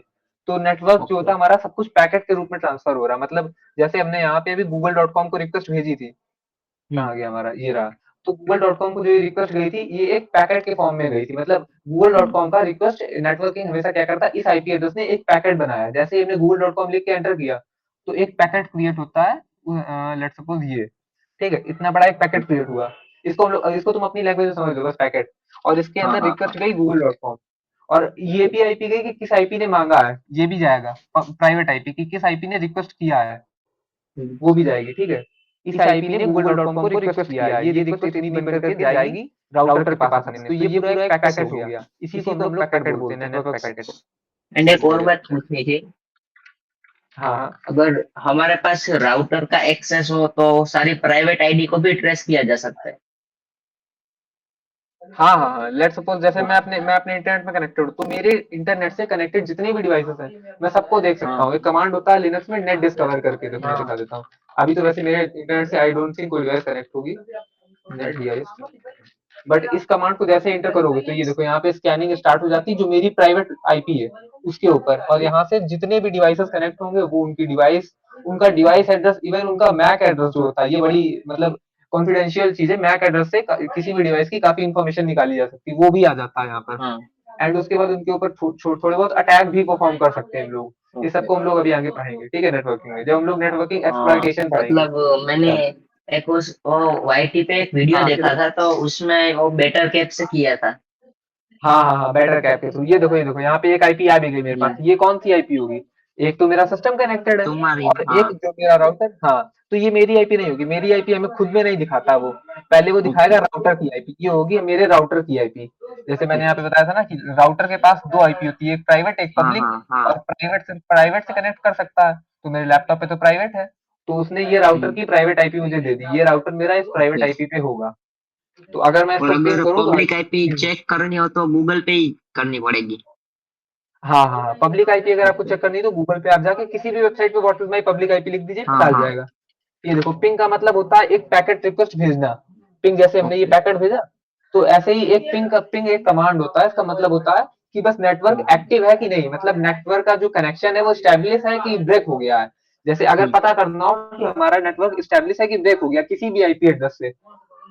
तो नेटवर्क जो
ओके।
होता है हमारा सब कुछ पैकेट के रूप में ट्रांसफर हो रहा है। मतलब जैसे हमने यहाँ पे अभी गूगल.com को रिक्वेस्ट भेजी थी,
हम्म।
कहाँ गया हमारा, ये रहा। तो गूगल.com को जो ये रिक्वेस्ट गई थी, ये एक पैकेट के फॉर्म में गई थी। मतलब गूगल.com का रिक्वेस्ट नेटवर्किंग हमेशा क्या करता है, इस आईपी एड्रेस ने एक पैकेट बनाया। जैसे ही हमने गूगल.com लिख के एंटर किया, तो एक पैकेट क्रिएट होता है, लेट्स सपोज ये, ठीक है? इतना बड़ा एक पैकेट क्रिएट हुआ। इसको तुम अपनी लैंग्वेज में समझ लो बस, पैकेट। और इसके
हाँ
अंदर
हाँ हाँ।
रिक्वेस्ट गई गूगल.com, और ये भी आईपी गई कि किस आईपी ने मांगा है, ये भी जाएगा। प्राइवेट आईपी कि किस आईपी ने रिक्वेस्ट किया है,
हम्म।
वो भी जाएगी, ठीक है? इस आईपी ने गूगल.com को रिक्वेस्ट किया है, ये रिक्वेस्ट इतनी बन करके जाएगी राउटर के पास आने में। तो ये पूरा एक पैकेट हो गया। इसी को हम लोग पैकेट बोलते हैं, नेटवर्क पैकेट।
एंड एक और बात पूछनी थी।
हाँ, हाँ।
अगर हमारे पास राउटर का एक्सेस हो तो सारी प्राइवेट आईडी को भी ट्रेस किया जा सकता है?
हाँ, हाँ, हाँ। लेट्स सपोज जैसे मैं अपने इंटरनेट में कनेक्टेड हूँ, तो मेरे इंटरनेट से कनेक्टेड जितने भी डिवाइसेस हैं, मैं सबको देख सकता
हाँ
हूँ। एक कमांड होता है लिनक्स में, नेट डिस्कवर करके, देखो मैं दिखा
हाँ।
देता हूँ। अभी तो वैसे मेरे इंटरनेट से आई डोंट थिंक कोई डिवाइस कनेक्ट होगी, नेट डिवाइस। बट इस कमांड को जैसे एंटर करोगे तो ये देखो यहाँ पे स्कैनिंग स्टार्ट हो जाती है, जो मेरी प्राइवेट आईपी है उसके ऊपर, और यहाँ से जितने भी डिवाइसेस कनेक्ट होंगे वो उनकी डिवाइस, उनका डिवाइस एड्रेस, इवन उनका मैक एड्रेस जो होता है, ये बड़ी मतलब कॉन्फिडेंशियल चीज है। मैक एड्रेस से किसी भी डिवाइस की काफी इंफॉर्मेशन निकाली जा सकती है, वो भी आ जाता है यहाँ पर।
हाँ।
एंड उसके बाद उनके ऊपर थोड़े बहुत अटैक भी परफॉर्म कर सकते हैं हम लोग। ये
ओके।
सबको हम लोग अभी आगे पढ़ेंगे, ठीक है? नेटवर्किंग में जब हम लोग नेटवर्किंग
हाँ,
एक्सप्लॉइटेशन पढ़ेंगे
मतलब मैंने
तब।
एक उस वो वाईटी पे एक वीडियो
हाँ,
देखा था, तो उसमें वो बेटर कैप से किया था।
हाँ, हाँ, हाँ, बेटर कैप के थ्रू। ये देखो यहाँ पे एक आईपी आ भी गई मेरे पास।
ये
ये कौन सी आईपी होगी? एक तो मेरा सिस्टम कनेक्टेड है,
तुम्हारी।
और
हाँ।
एक जो मेरा राउटर, हाँ। तो ये मेरी आईपी नहीं होगी, मेरी आईपी हमें खुद में नहीं दिखाता वो। पहले वो दिखाएगा
ओके।
राउटर की आईपी, ये होगी मेरे राउटर की आईपी। जैसे मैंने यहाँ पे
ओके।
बताया था ना कि राउटर के पास दो आईपी होती है, एक प्राइवेट एक
हाँ
पब्लिक।
हाँ हाँ।
और प्राइवेट से कनेक्ट कर सकता है, तो मेरे लैपटॉप पे तो प्राइवेट है। तो उसने ये राउटर
हम्म।
की प्राइवेट आईपी मुझे दे दी, ये राउटर मेरा इस प्राइवेट
ओके।
आईपी पे होगा। तो अगर मैं
और
इसको पिंग
अगर
करूँ तो
पब्लिक आईपी चेक करनी हो तो गूगल पे ही करनी पड़ेगी?
हाँ, हाँ, हाँ, पब्लिक आईपी अगर आपको
ओके।
चेक करनी है तो गूगल पे आप जाके किसी भी वेबसाइट पे what is my public IP लिख दीजिए,
हाँ
पता चल
हाँ।
जाएगा। ये देखो पिंग का मतलब होता है एक पैकेट रिक्वेस्ट भेजना। पिंग जैसे हमने ये
ओके।
पैकेट भेजा, तो ऐसे ही एक पिंग एक कमांड होता है। इसका मतलब होता है कि बस नेटवर्क
हम्म।
एक्टिव है कि नहीं, मतलब नेटवर्क का जो कनेक्शन है वो स्टेब्लिश है कि ब्रेक हो गया है। जैसे अगर
हम्म।
पता करना हो कि हमारा नेटवर्क स्टेब्लिश है कि ब्रेक हो गया किसी भी आईपी एड्रेस से,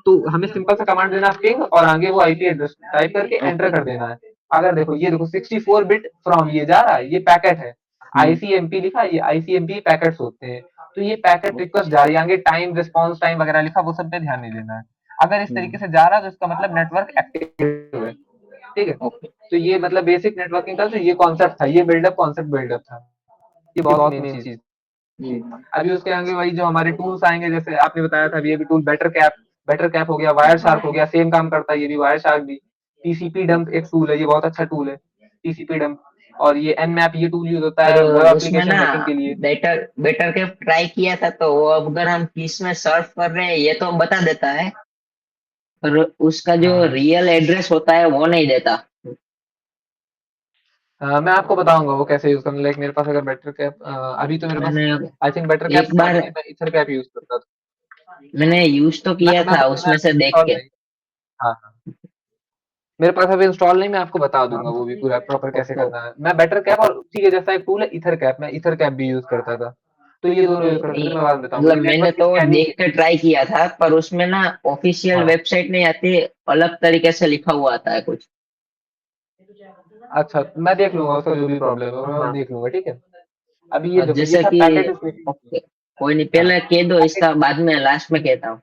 तो हमें सिंपल सा कमांड देना पिंग, और आगे वो आईपी एड्रेस टाइप करके एंटर
ओके।
कर देना है। अगर देखो ये देखो 64 बिट फ्रॉम ये जा रहा है, ये पैकेट है।
हम्म।
आईसीएमपी लिखा, ये आईसीएमपी पैकेट्स होते हैं। तो ये पैकेट रिक्वेस्ट जा रही है, आगे टाइम रिस्पॉन्स टाइम वगैरह लिखा, वो सब पे ध्यान नहीं देना है। अगर इस तरीके
हम्म।
से जा रहा है तो इसका मतलब नेटवर्क एक्टिव है, ठीक है?
ओके।
तो ये मतलब बेसिक नेटवर्किंग का जो ये कॉन्सेप्ट था, ये बिल्डअप कॉन्सेप्ट बिल्डअप था। ये बहुत मेन चीज थी।
हम्म।
अभी उसके आगे वही जो हमारे टूल्स आएंगे, जैसे आपने बताया था, अभी टूल बेटर कैप हो गया, वायर शार्क हो गया, सेम काम करता है ये भी, वायर शार्क भी। टीसीपी डंप एक टूल है, ये बहुत अच्छा टूल है, टीसीपी डंप। और ये एनमैप, ये टूल यूज होता
पर
है वेब
उसमें
एप्लीकेशन
ना
हैकिंग के लिए।
बेटर बेटर के ट्राई किया था, तो वो अगर हम किस में सर्च कर रहे हैं ये तो बता देता है, पर उसका जो
हाँ, हाँ।
रियल एड्रेस होता है वो नहीं देता।
मैं आपको बताऊँगा वो कैसे यूज़ करना, लाइक मेरे पास अगर बेटर कैप अभी तो मेरे पास
मैंने
आई थिंक बेटर कैप
एक
था
बार
नहीं, मैं ईथर कैप यूज़ करता था।
मैंने यूज तो
मैं
किया
मैं
था
मैं
उसमें से देख
इंस्टॉल
के।
नहीं। हाँ, हाँ। मेरे पास अभी इंस्टॉल नहीं, मैं आपको बता
हाँ,
दूँगा वो भी पूरा प्रॉपर कैसे
ओके
करना है। मैं बेटर कैप और उसी के जैसा एक टूल है ईथर कैप, मैं ईथर कैप भी यूज़ करता था। तो ये दोनों यूज़ करते थे,
नहीं,
मैं बाद में बताऊँगा।
मतलब
ये
मैंने
नेटवर्क की
तो
स्कैनिंग के
देख
लिए।
कर ट्राई किया था, पर उसमें ना ऑफिशियल
हाँ।
वेबसाइट नहीं आती, अलग तरीके से लिखा हुआ आता है कुछ।
अच्छा, मैं देख लूँगा उसका जो भी प्रॉब्लम है, मैं
हाँ,
देख लूँगा, ठीक है? अभी ये
अब
देखो, ये
जैसे
था
कि
पैकेट स्निफिंग टूल।
ओके, कोई नहीं,
हाँ,
पहले कह दो
पैकेट।
इसका, बाद में लास्ट में कहता हूँ।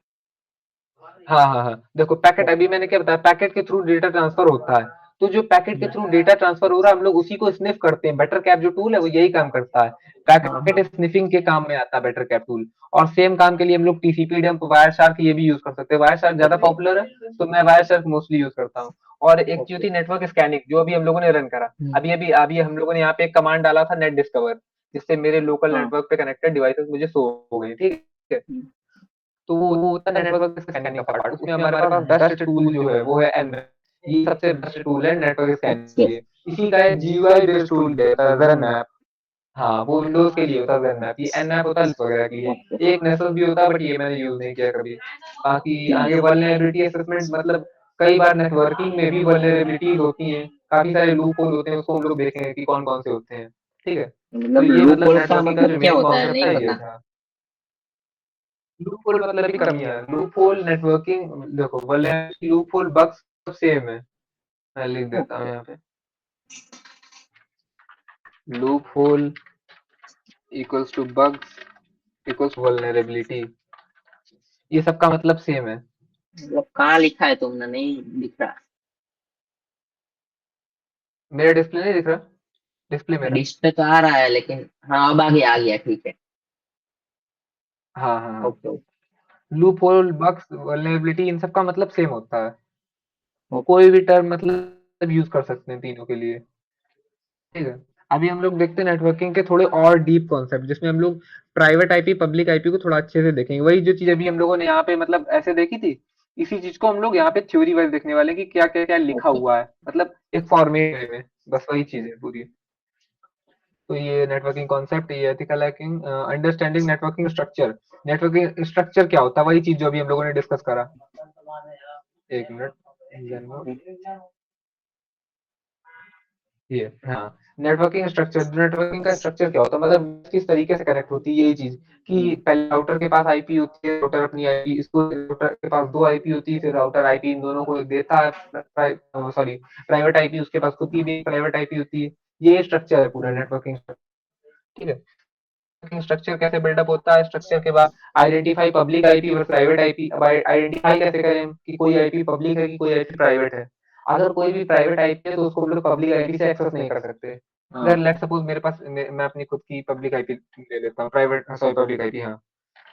हाँ, हाँ, हाँ। देखो पैकेट, अभी मैंने क्या बताया, पैकेट के थ्रू डेटा ट्रांसफर होता है। तो जो पैकेट के थ्रू डेटा ट्रांसफर हो रहा है, हम लोग उसी को स्निफ करते हैं। बेटर कैप जो टूल है वो यही काम करता है।
हाँ
पैकेट
हाँ।
स्निफिंग के काम में आता है बेटर कैप टूल। और सेम काम के लिए हम लोग टीसीपी डंप, वायरशार्क ये भी यूज कर सकते हैं। वायरशार्क ज्यादा पॉपुलर है, तो मैं वायरशार्क मोस्टली यूज करता हूँ। और एक चीज
ओके।
होती है नेटवर्क स्कैनिंग, जो अभी हम लोगों ने रन करा। अभी हम लोगों ने यहाँ पे एक कमांड डाला था, नेट डिस्कवर, जिससे मेरे लोकल
हाँ।
नेटवर्क पे कनेक्टेड डिवाइसेस मुझे शो हो गए, ठीक है। तो वो होता है नेटवर्क स्कैनिंग का पार्ट। उसमें हमारे पास बेस्ट टूल जो है वो है एनमैप। ये सबसे बेस्ट टूल है नेटवर्क स्कैनिंग के
ओके।
लिए। इसी का एक जीयूआई बेस्ड टूल भी है, ज़ेनमैप। हाँ, वो विंडोज के लिए होता है ज़ेनमैप। ये एनमैप होता है लिनक्स वगैरह के लिए।
ओके।
एक नेसस भी होता है, बट ये मैंने यूज नहीं किया कभी। बाकी आगे वल्नरेबिलिटी असेसमेंट, मतलब कई बार नेटवर्किंग में भी वल्नरेबिलिटीज होती हैं। काफी सारे लूप होल होते हैं, उसको हम लोग देखेंगे कि कौन कौन से होते हैं, ठीक है। तो
मतलब
ये
लूप
मतलब
होल का
नेटवर्किंग का
मतलब
जो
क्या
मेन
होता है,
कॉन्सेप्ट
नहीं
था ये
पता।
था। लूप होल मतलब भी कमियां, लूप होल नेटवर्किंग। देखो वल्नरेबिलिटी, लूप होल, बग्स सब सेम है। मैं लिख देता हूँ
ओके।
यहाँ पे, loop hole equals to bugs equals vulnerability. ये सब का मतलब सेम है।
मतलब कहाँ लिखा है तुमने, नहीं दिख रहा।
मेरा डिस्प्ले नहीं दिख रहा, डिस्प्ले मेरा।
डिस्प्ले तो आ रहा है लेकिन, हाँ अब आगे आ गया, ठीक है।
हाँ, हाँ, हाँ।
Okay okay.
Loop hole, bugs, vulnerability, इन सब का मतलब सेम होता है।
ओके।
कोई भी टर्म मतलब यूज कर सकते हैं तीनों के लिए, ठीक है। अभी हम लोग देखते हैं नेटवर्किंग के थोड़े और डीप कॉन्सेप्ट, जिसमें हम लोग प्राइवेट आईपी, पब्लिक आईपी को थोड़ा अच्छे से देखेंगे। वही जो चीज अभी हम लोगों ने यहाँ पे मतलब ऐसे देखी थी, इसी चीज को हम लोग यहाँ पे थ्योरी वाइज देखने वाले हैं कि क्या क्या क्या लिखा
ओके।
हुआ है, मतलब एक फॉर्मेट में। बस वही चीज है पूरी। तो ये नेटवर्किंग कॉन्सेप्ट, ये ethical hacking, understanding networking structure. Networking structure क्या होता है, वही चीज जो अभी हम लोगों ने डिस्कस करा। एक मिनट, ये हाँ, नेटवर्किंग स्ट्रक्चर। नेटवर्किंग का स्ट्रक्चर क्या होता है, मतलब किस तरीके से कनेक्ट होती है, यही चीज। कि पहले राउटर के पास आईपी होती है, राउटर अपनी आईपी, इसको राउटर के पास दो आईपी होती है, फिर राउटर आईपी इन दोनों को देता है। सॉरी, प्राइवेट आईपी उसके पास खुद की भी प्राइवेट आईपी होती है। ये स्ट्रक्चर है पूरा नेटवर्किंग, ठीक है। नेटवर्किंग स्ट्रक्चर कैसे बिल्डअप होता है, स्ट्रक्चर के बाद आइडेंटिफाई पब्लिक आईपी और प्राइवेट आईपी। अब आइडेंटिफाई कैसे करें कि कोई आईपी पब्लिक है कि कोई आईपी प्राइवेट है। अगर कोई भी प्राइवेट आईपी है तो उसको हम लोग पब्लिक आईपी से एक्सेस नहीं कर सकते। अगर
हाँ।
लेट सपोज मेरे पास, मैं अपनी खुद की पब्लिक आईपी ले लेता हूँ, प्राइवेट सॉरी पब्लिक आईपी, हाँ।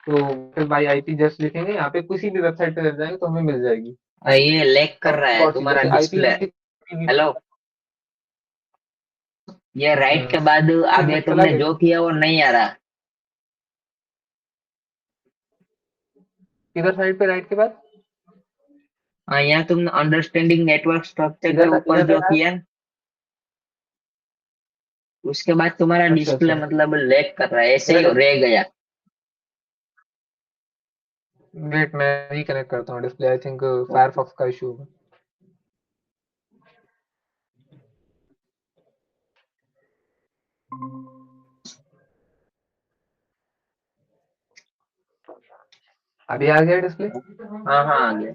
तो फिर बाई आईपी जस्ट लिखेंगे यहाँ पे, किसी भी वेबसाइट पे जाएंगे तो हमें मिल जाएगी।
ये लैग कर
अब
रहा
एक
है
और चीज,
तुम्हारा
जैसे आईपी
डिस्प्ले।
बेसिक।
हेलो, ये राइट के बाद आगे
चला
तुमने
गया
जो
क्या?
किया वो नहीं आ रहा।
किधर साइड पे राइट के बाद?
हाँ, यहाँ तुमने अंडरस्टैंडिंग नेटवर्क स्ट्रक्चर के
इधर
ऊपर
इधर
जो
देखा है?
किया, उसके बाद तुम्हारा
अच्छा,
डिस्प्ले
अच्छा।
मतलब लैग कर रहा है, ऐसे
मेरा
ही रह गया।
वेट, मैं रिकनेक्ट करता हूँ display, I think
okay.
Firefox का इशू होगा। अभी आ गया डिस्प्ले।
हाँ हाँ आ गया।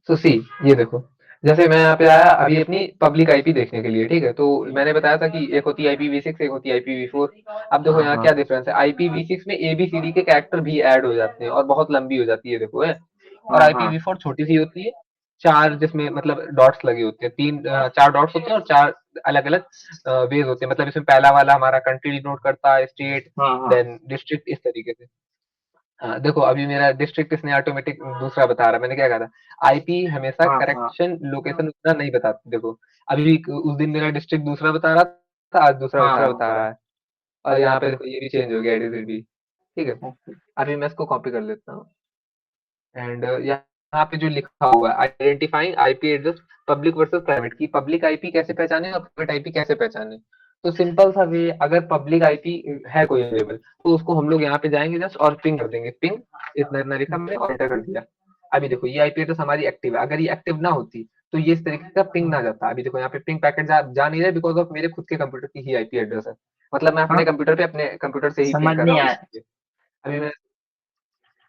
तो सी, ये देखो, जैसे मैं यहाँ पे आया अभी अपनी पब्लिक आईपी देखने के लिए, ठीक है। तो मैंने बताया था कि एक होती है IPv6, एक होती है IPv4। अब देखो
हाँ
यहाँ
हाँ
क्या डिफरेंस है, IPv6 में ABCD के कैरेक्टर भी ऐड हो जाते हैं और बहुत लंबी हो जाती है, देखो है। और
हाँ हाँ।
IPv4 छोटी सी होती है, चार जिसमें मतलब डॉट्स लगे होते हैं, चार डॉट्स होते हैं और चार अलग अलग वेज होते हैं। मतलब इसमें पहला वाला हमारा कंट्री डिनोट करता है, स्टेट,
हाँ हाँ
देन डिस्ट्रिक्ट, इस तरीके से। हाँ, देखो अभी मेरा डिस्ट्रिक्ट इसने ऑटोमेटिक दूसरा बता रहा है, मैंने क्या कहा था, आईपी हमेशा
हाँ हाँ
करेक्शन लोकेशन उतना नहीं बताती। देखो अभी उस दिन मेरा डिस्ट्रिक्ट दूसरा बता रहा था, आज दूसरा
हाँ
तीसरा
हाँ।
बता रहा है। और यहाँ पे देखो ये भी चेंज हो गया एडिटिव भी, ठीक है।
ओके।
अभी मैं इसको कॉपी कर लेता हूँ, एंड यहाँ यहाँ पे जो लिखा हुआ है identifying IP address public versus private, की पब्लिक आईपी कैसे पहचाने और प्राइवेट आईपी कैसे पहचाने। तो सिंपल सा वे, अगर पब्लिक आईपी है कोई अवेलेबल तो उसको हम लोग यहाँ पे जाएंगे जस्ट और पिंग कर देंगे, पिंग इतना इतना लिखा मैंने और एंटर कर दिया। अभी देखो ये आईपी एड्रेस हमारी एक्टिव है, अगर ये एक्टिव ना होती तो ये इस तरीके का पिंग ना जाता। अभी देखो यहाँ पे पिंग पैकेट जा नहीं रहा बिकॉज ऑफ मेरे खुद के कंप्यूटर की ही आईपी एड्रेस है, मतलब मैं अपने
हाँ,
कंप्यूटर पे अपने कंप्यूटर से ही पिंग
समझ
कर रहा
नहीं
हूँ
आया।
इसलिए। अभी मैं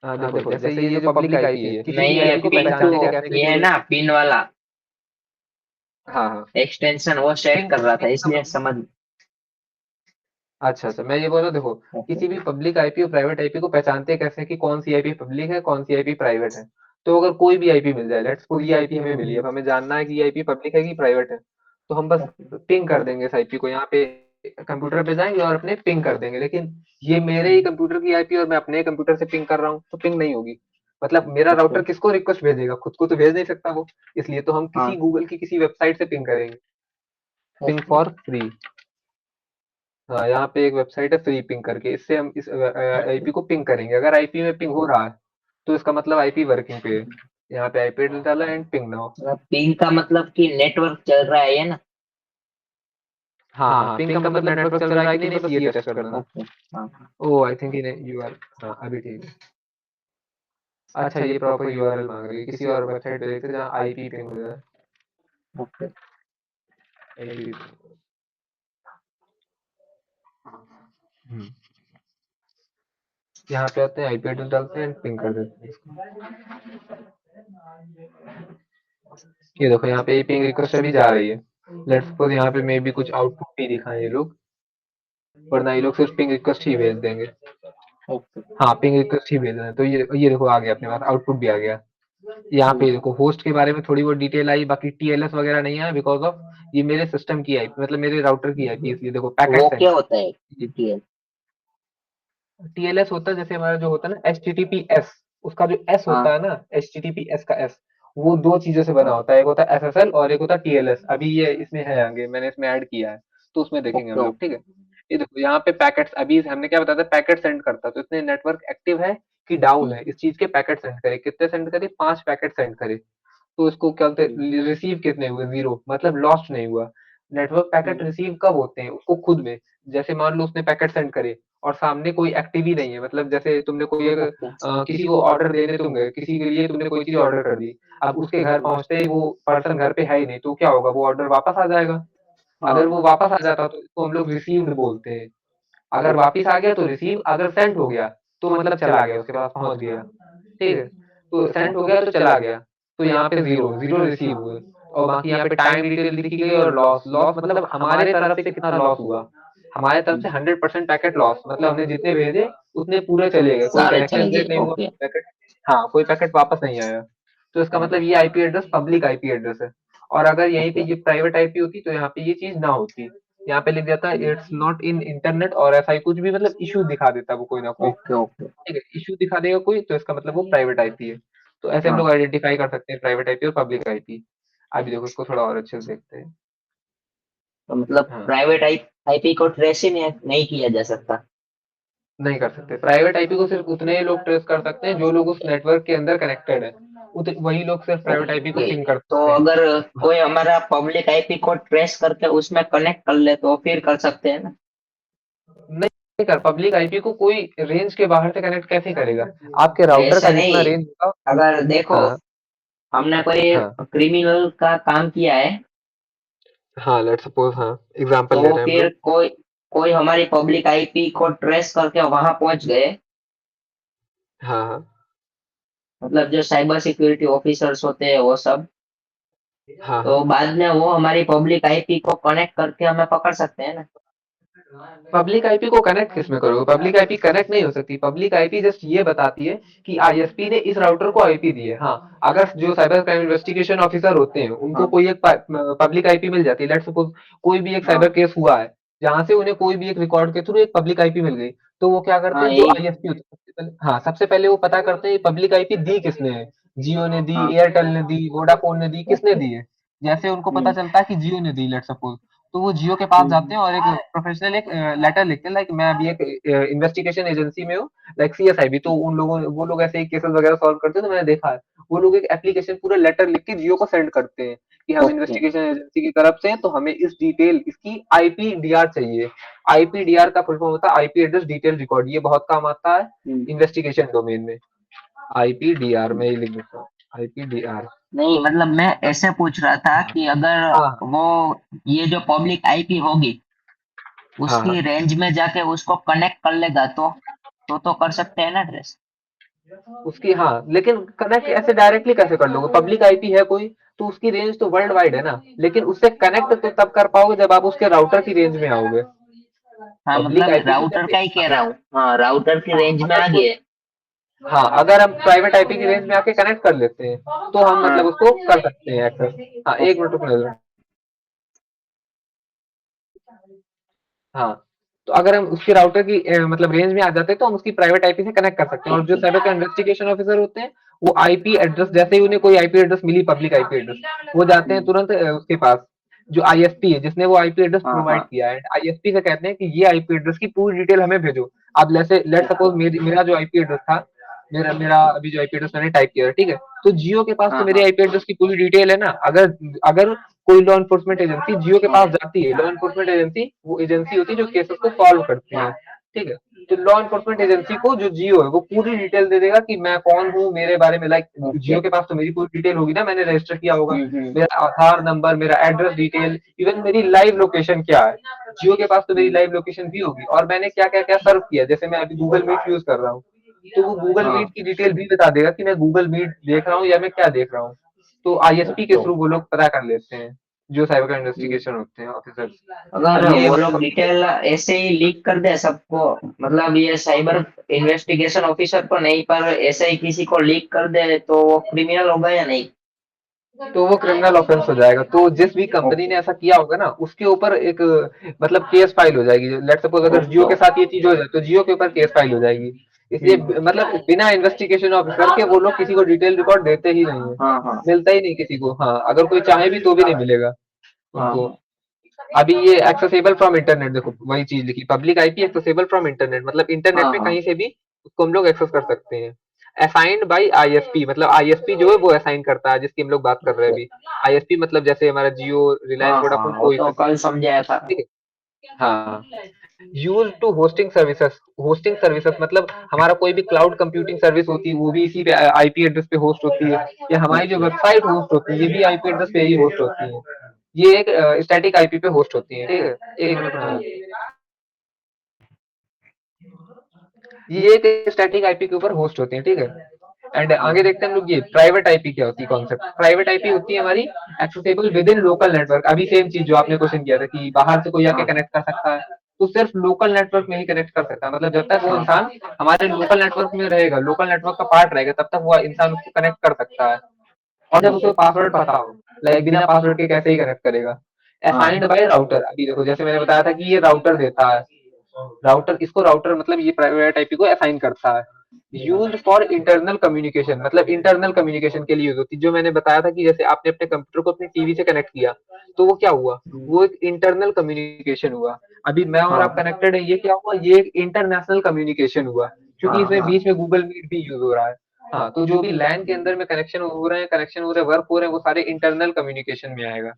देखो जैसे ये जो पब्लिक आईपी है, किसी
नहीं,
भी
ये
आईपी को
पिन टू,
पहचानने का कैसे
ये है
कि
ना पिन वाला
हाँ हाँ
एक्सटेंशन, वो सेट
पिंग
कर रहा था
पिंग का
इसलिए
मतलब,
समझ।
अच्छा अच्छा मैं ये बोल रहा हूँ, देखो किसी भी पब्लिक आईपी और प्राइवेट आईपी को पहचानते कैसे कि कौन सी आईपी पब्लिक है कौन सी आईपी प्राइवेट है। तो अगर कोई भी आईपी मिल जाए, लेट्स सपोज ये आईपी हमें मिली है, अब हमें जानना है कि ये आईपी पब्लिक है कि प्राइवेट है, तो हम बस पिंग कर देंगे इस आईपी को, यहाँ पे कंप्यूटर पे जाएंगे और अपने पिंग कर देंगे। लेकिन ये मेरे ही कंप्यूटर की आईपी और मैं अपने कंप्यूटर से पिंग कर रहा हूँ तो पिंग नहीं होगी। मतलब मेरा
ओके।
राउटर किसको रिक्वेस्ट भेजेगा, खुद को तो भेज नहीं सकता वो, इसलिए तो हम किसी
हाँ।
गूगल की किसी वेबसाइट से पिंग करेंगे, पिंग
ओके।
For free. हाँ यहाँ पे एक वेबसाइट है फ्री पिंग करके, इससे हम इस आईपी को पिंग करेंगे। अगर आईपी में पिंग हो रहा है तो इसका मतलब आईपी वर्किंग पे है। यहाँ पे आईपी एड्रेस डाला एंड पिंग नाउ।
पिंग का मतलब कि नेटवर्क चल रहा है ये ना।
हाँ हाँ पिंग का मतलब नेटवर्क चल रहा है कि नहीं, बस ये टेस्ट करना था।
ओके। हाँ।
ओ आई थिंक यू आर, हाँ अभी ठीक है। अच्छा ये प्रॉपर यूआरएल मांग रही है, किसी और वेबसाइट पे देखते हैं जहाँ आईपी पिंग हो जाए।
ओके।
आईपी, यहाँ पे आते हैं आईपी एड्रेस डालते हैं पिंग कर देते हैं इसको। ये देखो यहाँ पे पिंग रिक्वेस्ट अभी जा रही है। लेट्स सपोज यहाँ पे मे भी कुछ आउटपुट भी दिखाएं ये लोग, वरना ये लोग सिर्फ पिंग रिक्वेस्ट ही भेज देंगे।
ओके।
हाँ पिंग रिक्वेस्ट ही भेज रहे हैं, तो ये देखो आ गया अपने पास आउटपुट भी आ गया। यहाँ पे देखो होस्ट के बारे में थोड़ी बहुत डिटेल आई, बाकी टीएलएस वगैरह नहीं आया बिकॉज ऑफ ये मेरे सिस्टम की आईपी, मतलब मेरे राउटर की आईपी, इसलिए देखो पैकेट
वो
सेंड।
क्या होता है जीटीएल?
टीएलएस होता है जैसे हमारा जो होता है ना एचटीटीपीएस, उसका जो एस
हाँ।
होता है ना एचटीटीपीएस का एस, वो दो चीजों से बना होता है, एक होता है एसएसएल और एक होता है टीएलएस। अभी ये इसमें है आगे मैंने इसमें ऐड किया है तो उसमें देखेंगे
ओके।
हम लोग,
ओके।
ठीक है। ये देखो यहाँ पे पैकेट्स, अभी हमने क्या बताया था पैकेट सेंड करता, तो इसने नेटवर्क एक्टिव है कि डाउन है इस चीज के पैकेट सेंड करे, कितने सेंड करे, 5 पैकेट सेंड करे। तो इसको क्या बोलते हैं, रिसीव कितने हुए, जीरो, मतलब लॉस्ट नहीं हुआ। नेटवर्क पैकेट रिसीव कब होते हैं उसको खुद में, जैसे मान लो उसने पैकेट सेंड करे और सामने कोई एक्टिव ही नहीं है, मतलब जैसे तुमने कोई
ओके।
किसी को ऑर्डर देने तुम गए, किसी के लिए तुमने कोई चीज ऑर्डर कर दी, अब उसके घर पहुंचते ही वो पर्सन घर पे है ही नहीं, तो क्या होगा, वो ऑर्डर वापस आ जाएगा।
हाँ।
अगर वो वापस आ जाता तो इसको हम लोग रिसीव्ड बोलते हैं। अगर वापस आ गया तो रिसीव, अगर सेंड हो गया तो मतलब चला गया, उसके पास पहुंच गया, ठीक है। तो सेंड हो गया तो चला गया, तो यहाँ पे जीरो जीरो रिसीव हुए। और बाकी यहाँ पे टाइम डिटेल लिखी गई और लॉस, लॉस मतलब हमारे तरफ से कितना लॉस हुआ। हमारे तरफ से 100% पैकेट लॉस, मतलब हमने जितने भेजे उतने पूरे चले गए, कोई
सारे
कनेक्शन
चले
ब्रेक
गए।
नहीं हुआ,
ओके।
पैकेट, हाँ कोई पैकेट वापस नहीं आया। तो इसका मतलब ये IP address public IP address है। और अगर यहीं पे
ओके।
ये प्राइवेट आईपी होती तो यहाँ पे ये चीज ना होती, यहाँ पे लिख जाता है इट्स नॉट इन इंटरनेट और ऐसा ही कुछ भी, मतलब इशू दिखा देता वो कोई ना कोई,
ओके। ओके।
ठीक है, इशू दिखा देगा कोई तो इसका मतलब वो प्राइवेट आईपी है। तो ऐसे हम
हाँ,
लोग आइडेंटिफाई कर सकते हैं प्राइवेट आईपी और पब्लिक आईपी। अभी देखो इसको थोड़ा और अच्छे से देखते हैं।
तो मतलब
हाँ
प्राइवेट आईपी को ट्रेस ही नहीं किया जा सकता।
नहीं कर सकते, प्राइवेट आईपी को सिर्फ उतने ही लोग ट्रेस कर सकते हैं जो लोग उस नेटवर्क के अंदर कनेक्टेड है, वही लोग सिर्फ प्राइवेट आईपी को
ओके।
पिंग कर
तो
सकते हैं।
अगर
हाँ
कोई हमारा पब्लिक आईपी को ट्रेस करके उसमें कनेक्ट कर ले तो फिर कर सकते हैं ना।
नहीं कर, पब्लिक आईपी को कोई रेंज के बाहर से कनेक्ट कैसे करेगा, आपके राउटर
ऐसा
का जितना
नहीं,
रेंज होगा।
अगर देखो
हाँ
हमने कोई
हाँ
क्रिमिनल का काम किया है
हाँ लेट्स सपोज, हाँ एग्जांपल ले
तो
रहे हैं हम
फिर
लोग।
कोई कोई हमारी पब्लिक आईपी को ट्रेस करके वहां पहुंच गए,
हाँ हाँ
मतलब जो साइबर सिक्योरिटी ऑफिसर्स होते हैं वो सब,
हाँ हाँ
तो बाद में वो हमारी पब्लिक आईपी को कनेक्ट करके हमें पकड़ सकते हैं ना।
पब्लिक आईपी को कनेक्ट किसमें करोगे, पब्लिक आईपी कनेक्ट नहीं हो सकती, पब्लिक आईपी जस्ट ये बताती है कि आईएसपी ने इस राउटर को आईपी दी है। हाँ अगर जो साइबर क्राइम इन्वेस्टिगेशन ऑफिसर होते हैं उनको
हाँ।
कोई एक पब्लिक आईपी मिल जाती है, लेट्स सपोज कोई भी एक साइबर
हाँ।
केस हुआ है जहां से उन्हें कोई भी एक रिकॉर्ड के थ्रू एक पब्लिक आईपी मिल गई, तो वो क्या करते
हाँ।
हैं, जो
यही।
आईएसपी होते हैं हाँ सबसे पहले वो पता करते हैं पब्लिक आईपी दी किसने है, जियो ने दी,
हाँ।
एयरटेल ने दी, वोडाफोन ने दी, किसने
ओके।
दी है। जैसे उनको पता
हम्म।
चलता है कि जियो ने दी लेट्स सपोज, तो वो जियो के पास जाते हैं और एक प्रोफेशनल एक लेटर लिखते हैं, लाइक मैं अभी एक इन्वेस्टिगेशन एजेंसी में हूँ, लाइक सीएसआईबी, तो उन लोगों वो लोग ऐसे ही केसेस वगैरह सॉल्व करते हैं, तो मैंने देखा है वो लोग एक एप्लीकेशन पूरा लेटर लिख के जियो को सेंड करते हैं कि हम
ओके।
इन्वेस्टिगेशन एजेंसी की तरफ से हैं, तो हमें इस डिटेल इसकी आईपीडीआर चाहिए। आईपीडीआर का फुल फॉर्म होता है आईपी एड्रेस डिटेल रिकॉर्ड, ये बहुत काम आता है इन्वेस्टिगेशन डोमेन में। आईपीडीआर में ही लिख देता हूँ, आईपीडीआर।
नहीं मतलब मैं ऐसे पूछ रहा था कि अगर
हाँ
वो ये जो पब्लिक आईपी होगी
हाँ
उसकी
हाँ।
रेंज में जाके उसको कनेक्ट कर लेगा तो कर सकते हैं ना ट्रेस।
उसकी हाँ, लेकिन कनेक्ट ऐसे डायरेक्टली कैसे कर लोगे, पब्लिक आईपी है कोई, तो उसकी रेंज तो वर्ल्ड वाइड है ना, लेकिन उससे कनेक्ट तो तब कर पाओगे जब आप उसके राउटर की रेंज में आओगे।
हाँ
पब्लिक
मतलब
आईपी तो
राउटर
जैसे
का ही कह
अगर,
रहा हूँ, हाँ राउटर की
हाँ
रेंज में
अगर
आ
कोई,
गए।
हाँ अगर हम प्राइवेट आईपी की रेंज में आके कनेक्ट कर लेते हैं तो हम मतलब
हाँ।
उसको कर सकते हैं एक्सेस। हाँ एक
ओके।
मिनट रुकना जरा। हाँ, तो अगर हम उसके राउटर की मतलब रेंज में आ जाते हैं तो हम उसकी प्राइवेट आईपी से कनेक्ट कर सकते हैं, और जो
ओके।
साइबर का इन्वेस्टिगेशन ऑफिसर होते हैं वो आईपी एड्रेस, जैसे ही उन्हें कोई आईपी एड्रेस मिली, पब्लिक आईपी एड्रेस, वो जाते हैं तुरंत उसके पास जो आईएसपी है जिसने वो आईपी एड्रेस
हाँ
प्रोवाइड
हाँ।
किया है, आईएसपी से कहते हैं कि ये आईपी एड्रेस की पूरी डिटेल हमें भेजो। अब जैसे लेट
ओके।
सपोज मेरा जो आईपी एड्रेस था, मेरा मेरा अभी जो आईपी एड्रेस मैंने टाइप किया है, ठीक है, तो जियो के पास तो
हाँ
मेरे
हाँ।
आईपी एड्रेस की पूरी डिटेल है ना। अगर अगर कोई लॉ एनफोर्समेंट एजेंसी जियो के पास जाती है, लॉ एनफोर्समेंट एजेंसी वो एजेंसी होती है जो केसेस को सॉल्व करती है,
हाँ।
ठीक है, तो लॉ एनफोर्समेंट एजेंसी को जो जियो है वो पूरी डिटेल दे देगा कि मैं कौन हूँ, मेरे बारे में, लाइक
ओके।
जियो के पास तो मेरी पूरी डिटेल होगी ना, मैंने रजिस्टर किया होगा,
हम्म।
मेरा आधार नंबर, मेरा एड्रेस डिटेल, इवन मेरी लाइव लोकेशन क्या है, जियो के पास तो मेरी
हम्म।
लाइव लोकेशन भी होगी, और मैंने क्या क्या क्या सर्व किया, जैसे मैं अभी गूगल मीट यूज कर रहा हूँ, तो वो गूगल मीट
हाँ।
की डिटेल भी बता देगा कि मैं गूगल मीट देख रहा हूँ या मैं क्या देख रहा हूँ। तो आईएसपी के
ओके।
थ्रू वो लोग पता कर लेते हैं, जो साइबर का
हम्म।
इन्वेस्टिगेशन होते हैं ऑफिसर्स।
अगर
अब ये
वो लोग
मतलब
डिटेल ऐसे ही लीक कर दे सबको, मतलब ये साइबर इन्वेस्टिगेशन ऑफिसर को नहीं पर ऐसे ही किसी को लीक कर दे तो वो क्रिमिनल होगा या नहीं?
तो वो क्रिमिनल ऑफेंस हो जाएगा, तो जिस भी कंपनी
ओके।
ने ऐसा किया होगा ना उसके ऊपर एक मतलब केस फाइल हो जाएगी। लेट सपोज अगर
ओके।
जियो के साथ ये चीज हो जाए तो जियो के ऊपर केस फाइल हो जाएगी। इसलिए
हम्म।
मतलब बिना इन्वेस्टिगेशन ऑफिसर के वो लोग किसी को डिटेल रिकॉर्ड देते ही नहीं है,
हाँ हाँ।
मिलता ही नहीं किसी को। हाँ अगर कोई चाहे भी तो भी नहीं मिलेगा
हाँ
उनको।
हाँ।
अभी ये एक्सेसिबल फ्रॉम इंटरनेट, देखो वही चीज लिखी, public IP accessible from internet, मतलब इंटरनेट
हाँ
पे
हाँ।
कहीं से भी उसको हम लोग एक्सेस कर सकते हैं। असाइंड बाय आईएसपी, मतलब आईएसपी जो है वो असाइन करता है, जिसकी हम लोग बात कर रहे हैं
ओके।
अभी। आईएसपी मतलब जैसे हमारा जियो, रिलायंस,
हाँ हाँ
वोडाफोन,
वो
कोई
तो
सा,
कल समझाया था।
ठीक है। हाँ, use to hosting services, hosting services मतलब हमारा कोई भी क्लाउड कंप्यूटिंग सर्विस होती है वो भी इसी पे आईपी एड्रेस पे होस्ट होती है, या हमारी जो
ओके।
वेबसाइट होस्ट होती है ये भी आईपी एड्रेस पे ही होस्ट होती है। ये एक स्टैटिक आईपी पे होस्ट होती है, ठीक है, एक मिनट
हाँ।
में। ये एक स्टैटिक आईपी के ऊपर होस्ट होते हैं, ठीक है। एंड आगे देखते हैं हम लोग ये प्राइवेट आईपी क्या होती है, कॉन्सेप्ट। प्राइवेट आईपी होती है हमारी accessible with in local network. अभी सेम चीज जो आपने क्वेश्चन किया था कि बाहर से कोई आके
हाँ
कनेक्ट कर सकता है, तो सिर्फ लोकल नेटवर्क में ही कनेक्ट कर सकता है, मतलब जब तक वो
हाँ।
इंसान हमारे लोकल नेटवर्क में रहेगा, लोकल नेटवर्क का पार्ट रहेगा, तब तक वो इंसान उसको कनेक्ट कर सकता है। और जब उसे
ओके।
पासवर्ड पता हो, लाइक बिना पासवर्ड के कैसे ही कनेक्ट करेगा।
हाँ
असाइंड बाय राउटर, अभी देखो जैसे मैंने बताया था कि ये राउटर देता है, राउटर इसको, राउटर मतलब ये प्राइवेट आईपी को असाइन करता है। यूज फॉर इंटरनल कम्युनिकेशन, मतलब इंटरनल कम्युनिकेशन के लिए यूज होती है। जो मैंने बताया था कि जैसे आपने अपने कंप्यूटर को अपनी टीवी से कनेक्ट किया, तो वो क्या हुआ, वो एक इंटरनल कम्युनिकेशन हुआ। अभी मैं और आप
हाँ
कनेक्टेड है, ये क्या हुआ, ये एक इंटरनेशनल कम्युनिकेशन हुआ, क्योंकि
हाँ।
इसमें
हाँ।
बीच में गूगल मीट भी यूज हो रहा है। हाँ, तो जो भी लैन के अंदर में कनेक्शन हो रहे हैं, वर्क हो रहे हैं, वो सारे इंटरनल कम्युनिकेशन में आएगा।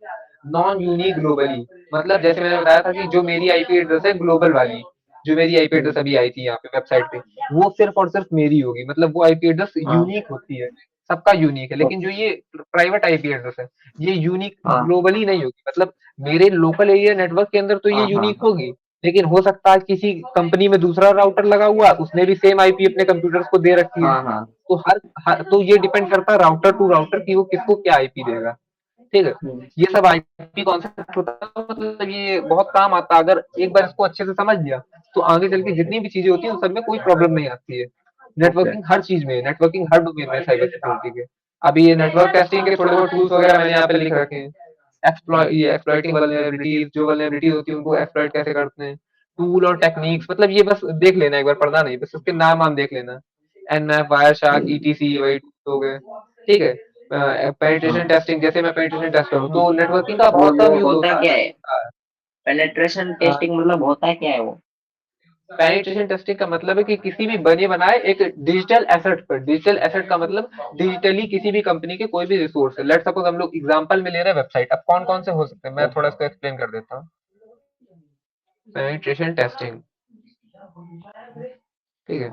नॉन यूनिक ग्लोबली, मतलब जैसे मैंने बताया था कि जो मेरी आईपी एड्रेस है ग्लोबल वाली, जो मेरी आईपी एड्रेस अभी आई थी यहाँ पे वेबसाइट पे, वो सिर्फ और सिर्फ मेरी होगी, मतलब वो आईपी एड्रेस
हाँ।
यूनिक होती है, सबका यूनिक है। लेकिन जो
ओके।
ये प्राइवेट आईपी एड्रेस है, ये यूनिक
हाँ
ग्लोबली नहीं होगी, मतलब मेरे लोकल एरिया नेटवर्क के अंदर तो ये
हाँ। हाँ
यूनिक
हाँ।
होगी, लेकिन हो सकता है किसी कंपनी में दूसरा राउटर लगा हुआ, उसने भी सेम आईपी अपने कंप्यूटर्स को दे रखी है।
हाँ हाँ।
तो तो ये डिपेंड करता है राउटर टू राउटर कि वो किसको क्या आईपी देगा, ठीक है।
हम्म।
ये सब आईपी कॉन्सेप्ट होता है, मतलब ये बहुत काम आता है, अगर एक बार इसको अच्छे से समझ लिया तो आगे चल के जितनी भी चीजें होती है उन सब में कोई प्रॉब्लम नहीं आती है।
ओके।
नेटवर्किंग हर चीज में, नेटवर्किंग हर डोमेन में साइबर सिक्योरिटी के। अभी ये नेटवर्क टेस्टिंग के थोड़े बहुत टूल्स वगैरह मैंने यहाँ पे लिख रखे हैं। एक्सप्लॉइटिंग वल्नरेबिलिटीज, जो वल्नरेबिलिटीज होती है उनको एक्सप्लॉइट कैसे करते हैं। टूल और टेक्निक्स, मतलब ये बस देख लेना, एक बार पढ़ना नहीं, बस उसके नाम वाम देख लेना। एनएफ, वायरशार्क, ईटीसी, वही हो गए, ठीक है। पेनिट्रेशन
हाँ।
टेस्टिंग, जैसे मैं पेनिट्रेशन टेस्ट करूँ तो नेटवर्किंग का बहुत
मतलब
कम
वो
यूज
होता
होता
क्या है?
है।
पेनेट्रेशन
हाँ,
टेस्टिंग मतलब होता है क्या है वो?
पेनिट्रेशन टेस्टिंग का मतलब है कि किसी भी बने बनाए एक डिजिटल एसेट पर, डिजिटल एसेट का मतलब डिजिटली किसी भी कंपनी के कोई भी रिसोर्स है, लेट सपोज हम लोग एग्जांपल में ले रहे हैं वेबसाइट, अब कौन कौन से हो सकते हैं मैं थोड़ा इसको एक्सप्लेन कर देता हूँ। पेनिट्रेशन टेस्टिंग, ठीक है,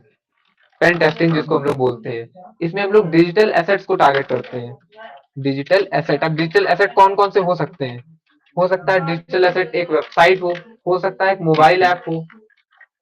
पेन टेस्टिंग
हाँ
जिसको
हाँ।
हम लोग बोलते हैं, इसमें हम लोग डिजिटल एसेट्स को टारगेट करते हैं। डिजिटल एसेट, अब डिजिटल एसेट कौन कौन से हो सकते हैं, हो सकता है डिजिटल एसेट एक वेबसाइट हो सकता है एक मोबाइल ऐप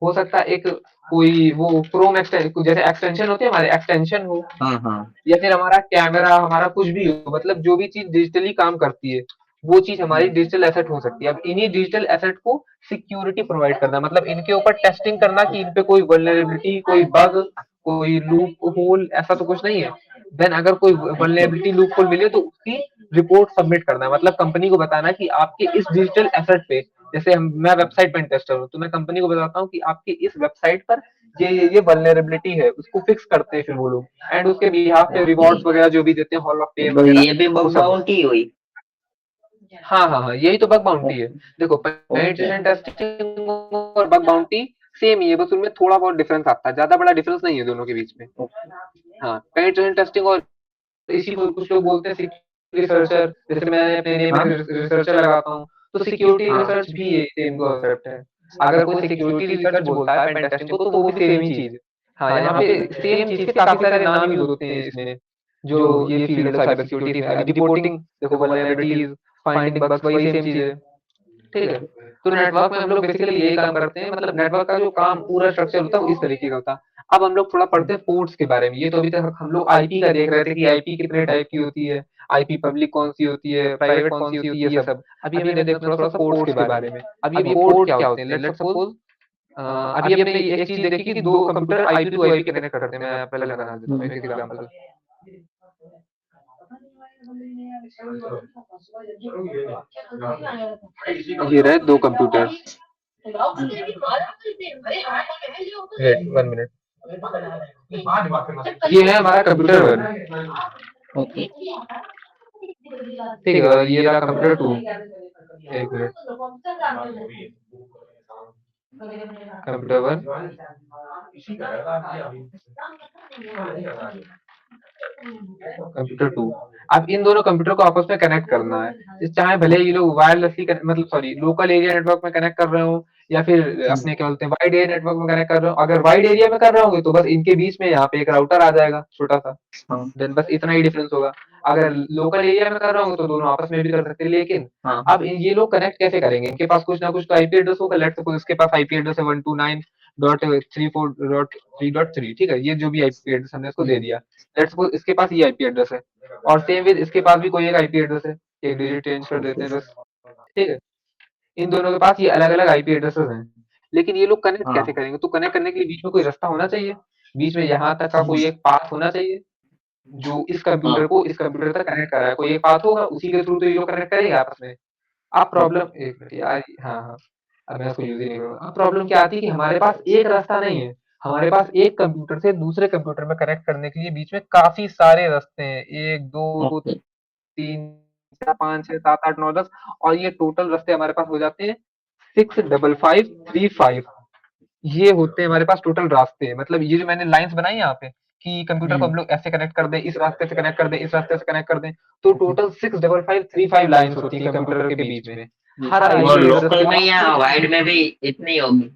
हो सकता है एक कोई वो क्रोम एक्सटेंशन, जैसे एक्सटेंशन होते हैं हमारे, एक्सटेंशन हो,
हाँ हाँ।
या फिर हमारा कैमरा, हमारा कुछ भी हो, मतलब जो भी चीज डिजिटली काम करती है वो चीज हमारी डिजिटल एसेट हो सकती है। अब इन्हीं डिजिटल एसेट को सिक्योरिटी प्रोवाइड करना, मतलब इनके ऊपर टेस्टिंग करना कि इन पे कोई वल्नरेबिलिटी, कोई बग, कोई लूप होल ऐसा तो कुछ नहीं है। देन अगर कोई
ओके।
वल्नरेबिलिटी लूप होल मिले तो उसकी रिपोर्ट सबमिट करना, मतलब कंपनी को बताना कि आपके इस डिजिटल एसेट पे, जैसे मैं वेबसाइट पेन टेस्टर हूँ तो मैं कंपनी को बताता हूँ कि आपकी इस वेबसाइट पर ये वल्नरेबिलिटी है, उसको फिक्स करते हैं फिर वो लोग, एंड उसके बिहाफ पे
ओके,
रिवॉर्ड्स वगैरह जो भी देते हैं, हॉल ऑफ फेम
तो
वगैरह,
ये भी
वो
बग
सब होता
बाउंटी हुई?
है। हाँ हाँ हाँ, यही तो बग बाउंटी है।
ओके।
देखो
ओके।
पेनिट्रेशन टेस्टिंग और बग बाउंटी सेम ही है, बस उनमें थोड़ा बहुत डिफरेंस आता है, ज्यादा बड़ा डिफरेंस नहीं है दोनों के बीच में।
ओके।
हाँ, पेनिट्रेशन टेस्टिंग और इसी को कुछ लोग बोलते हैं सिक्योरिटी रिसर्चर, जैसे मैं अपने नेम में
हाँ
रिसर्चर लगाता हूँ, तो सिक्योरिटी
हाँ।
रिसर्च भी एक सेम कॉन्सेप्ट है। अगर कोई सिक्योरिटी रिसर्च बोलता है पेन टेस्टिंग को तो वो भी सेम ही चीज है। हाँ, यहाँ पे सेम चीज के काफी सारे नाम यूज होते हैं इसमें, जो ये फील्ड ऑफ साइबर सिक्योरिटी है। अभी रिपोर्टिंग देखो, वल्नरेबिलिटीज, फाइंडिंग बग्स, वही सेम चीज है, ठीक है। तो नेटवर्क में हम लोग बेसिकली यही काम करते हैं, मतलब नेटवर्क का जो काम पूरा स्ट्रक्चर होता है वो इस तरीके का होता है। अब हम लोग थोड़ा पढ़ते हैं पोर्ट्स के बारे में। ये तो अभी तक हम लोग आईपी का देख रहे थे कि आईपी कितने टाइप की होती है, आईपी पब्लिक कौन सी होती है, प्राइवेट कौन सी होती है, ये सब। अभी हमें देखना है थोड़ा सा पोर्ट्स के बारे में। अब ये पोर्ट क्या होते हैं, लेट्स सपोज अभी हमने एक चीज देखी कि दो computer IP to IP connect करते हैं। मैं पहले बना देता हूँ एक एग्जांपल। ये रहे दो कंप्यूटर, वेट 1 मिनट, ये है हमारा कंप्यूटर वन,
ओके।
ठीक है, और ये रहा कंप्यूटर टू। एक minute, computer one, computer two. अब इन दोनों कंप्यूटर को आपस में कनेक्ट करना है, चाहे भले ये लोग वायरलेसली मतलब सॉरी लोकल एरिया नेटवर्क में कनेक्ट कर रहे हो, या फिर अपने क्या बोलते हैं वाइड एरिया नेटवर्क में कनेक्ट कर रहे हो। अगर वाइड एरिया में कर रहे होंगे तो बस इनके बीच में यहाँ पे एक राउटर आ जाएगा छोटा सा,
हाँ
देन बस इतना ही डिफरेंस होगा। अगर लोकल एरिया में कर रहा हूँ तो दोनों आपस में भी कर सकते हैं, लेकिन
हाँ।
अब ये लोग कनेक्ट कैसे करेंगे, इनके पास कुछ ना कुछ तो आईपी एड्रेस होगा। लेट्स सपोज इसके पास आईपी एड्रेस है 129.34.3.3, ठीक है, ये जो भी आईपी एड्रेस हमने इसको दे दिया। लेट्स सपोज इसके पास ये आईपी एड्रेस है, और सेम विद इसके पास भी कोई एक आईपी एड्रेस है, एक डिजिट चेंज कर देते
ओके।
हैं बस, ठीक है। इन दोनों के पास ये अलग अलग आईपी एड्रेसेस हैं, लेकिन ये लोग कनेक्ट कैसे
हाँ।
करेंगे, तो कनेक्ट करने के लिए बीच में कोई रास्ता होना चाहिए, बीच में यहाँ तक का कोई एक पाथ होना चाहिए जो इस कंप्यूटर
हाँ।
को इस कंप्यूटर तक कनेक्ट करा है। कोई एक पाथ होगा, उसी के थ्रू तो ये लोग कनेक्ट करेंगे आपस में। अब प्रॉब्लम एक मिनट यार, हाँ हाँ, अब मैं इसको यूज ही नहीं करूंगा। अब प्रॉब्लम क्या आती है कि हमारे पास एक रास्ता नहीं है, हमारे पास एक कंप्यूटर से दूसरे कंप्यूटर में कनेक्ट करने के लिए बीच में काफी सारे रास्ते हैं, एक दो
ओके।
तीन चार पाँच छह सात आठ नौ 10, और ये टोटल रास्ते हमारे पास हो जाते हैं 65535। ये होते हैं हमारे पास टोटल रास्ते, मतलब ये जो मैंने लाइंस बनाई यहाँ पे कि कंप्यूटर को हम लोग ऐसे कनेक्ट कर दें, इस रास्ते से कनेक्ट कर दें, इस रास्ते से कनेक्ट कर दें, तो टोटल 65535 लाइंस होती है कंप्यूटर के बीच में। हर
वो
आईपी एड्रेस के
लोकल में या
पास
वाइड में भी इतनी होगी?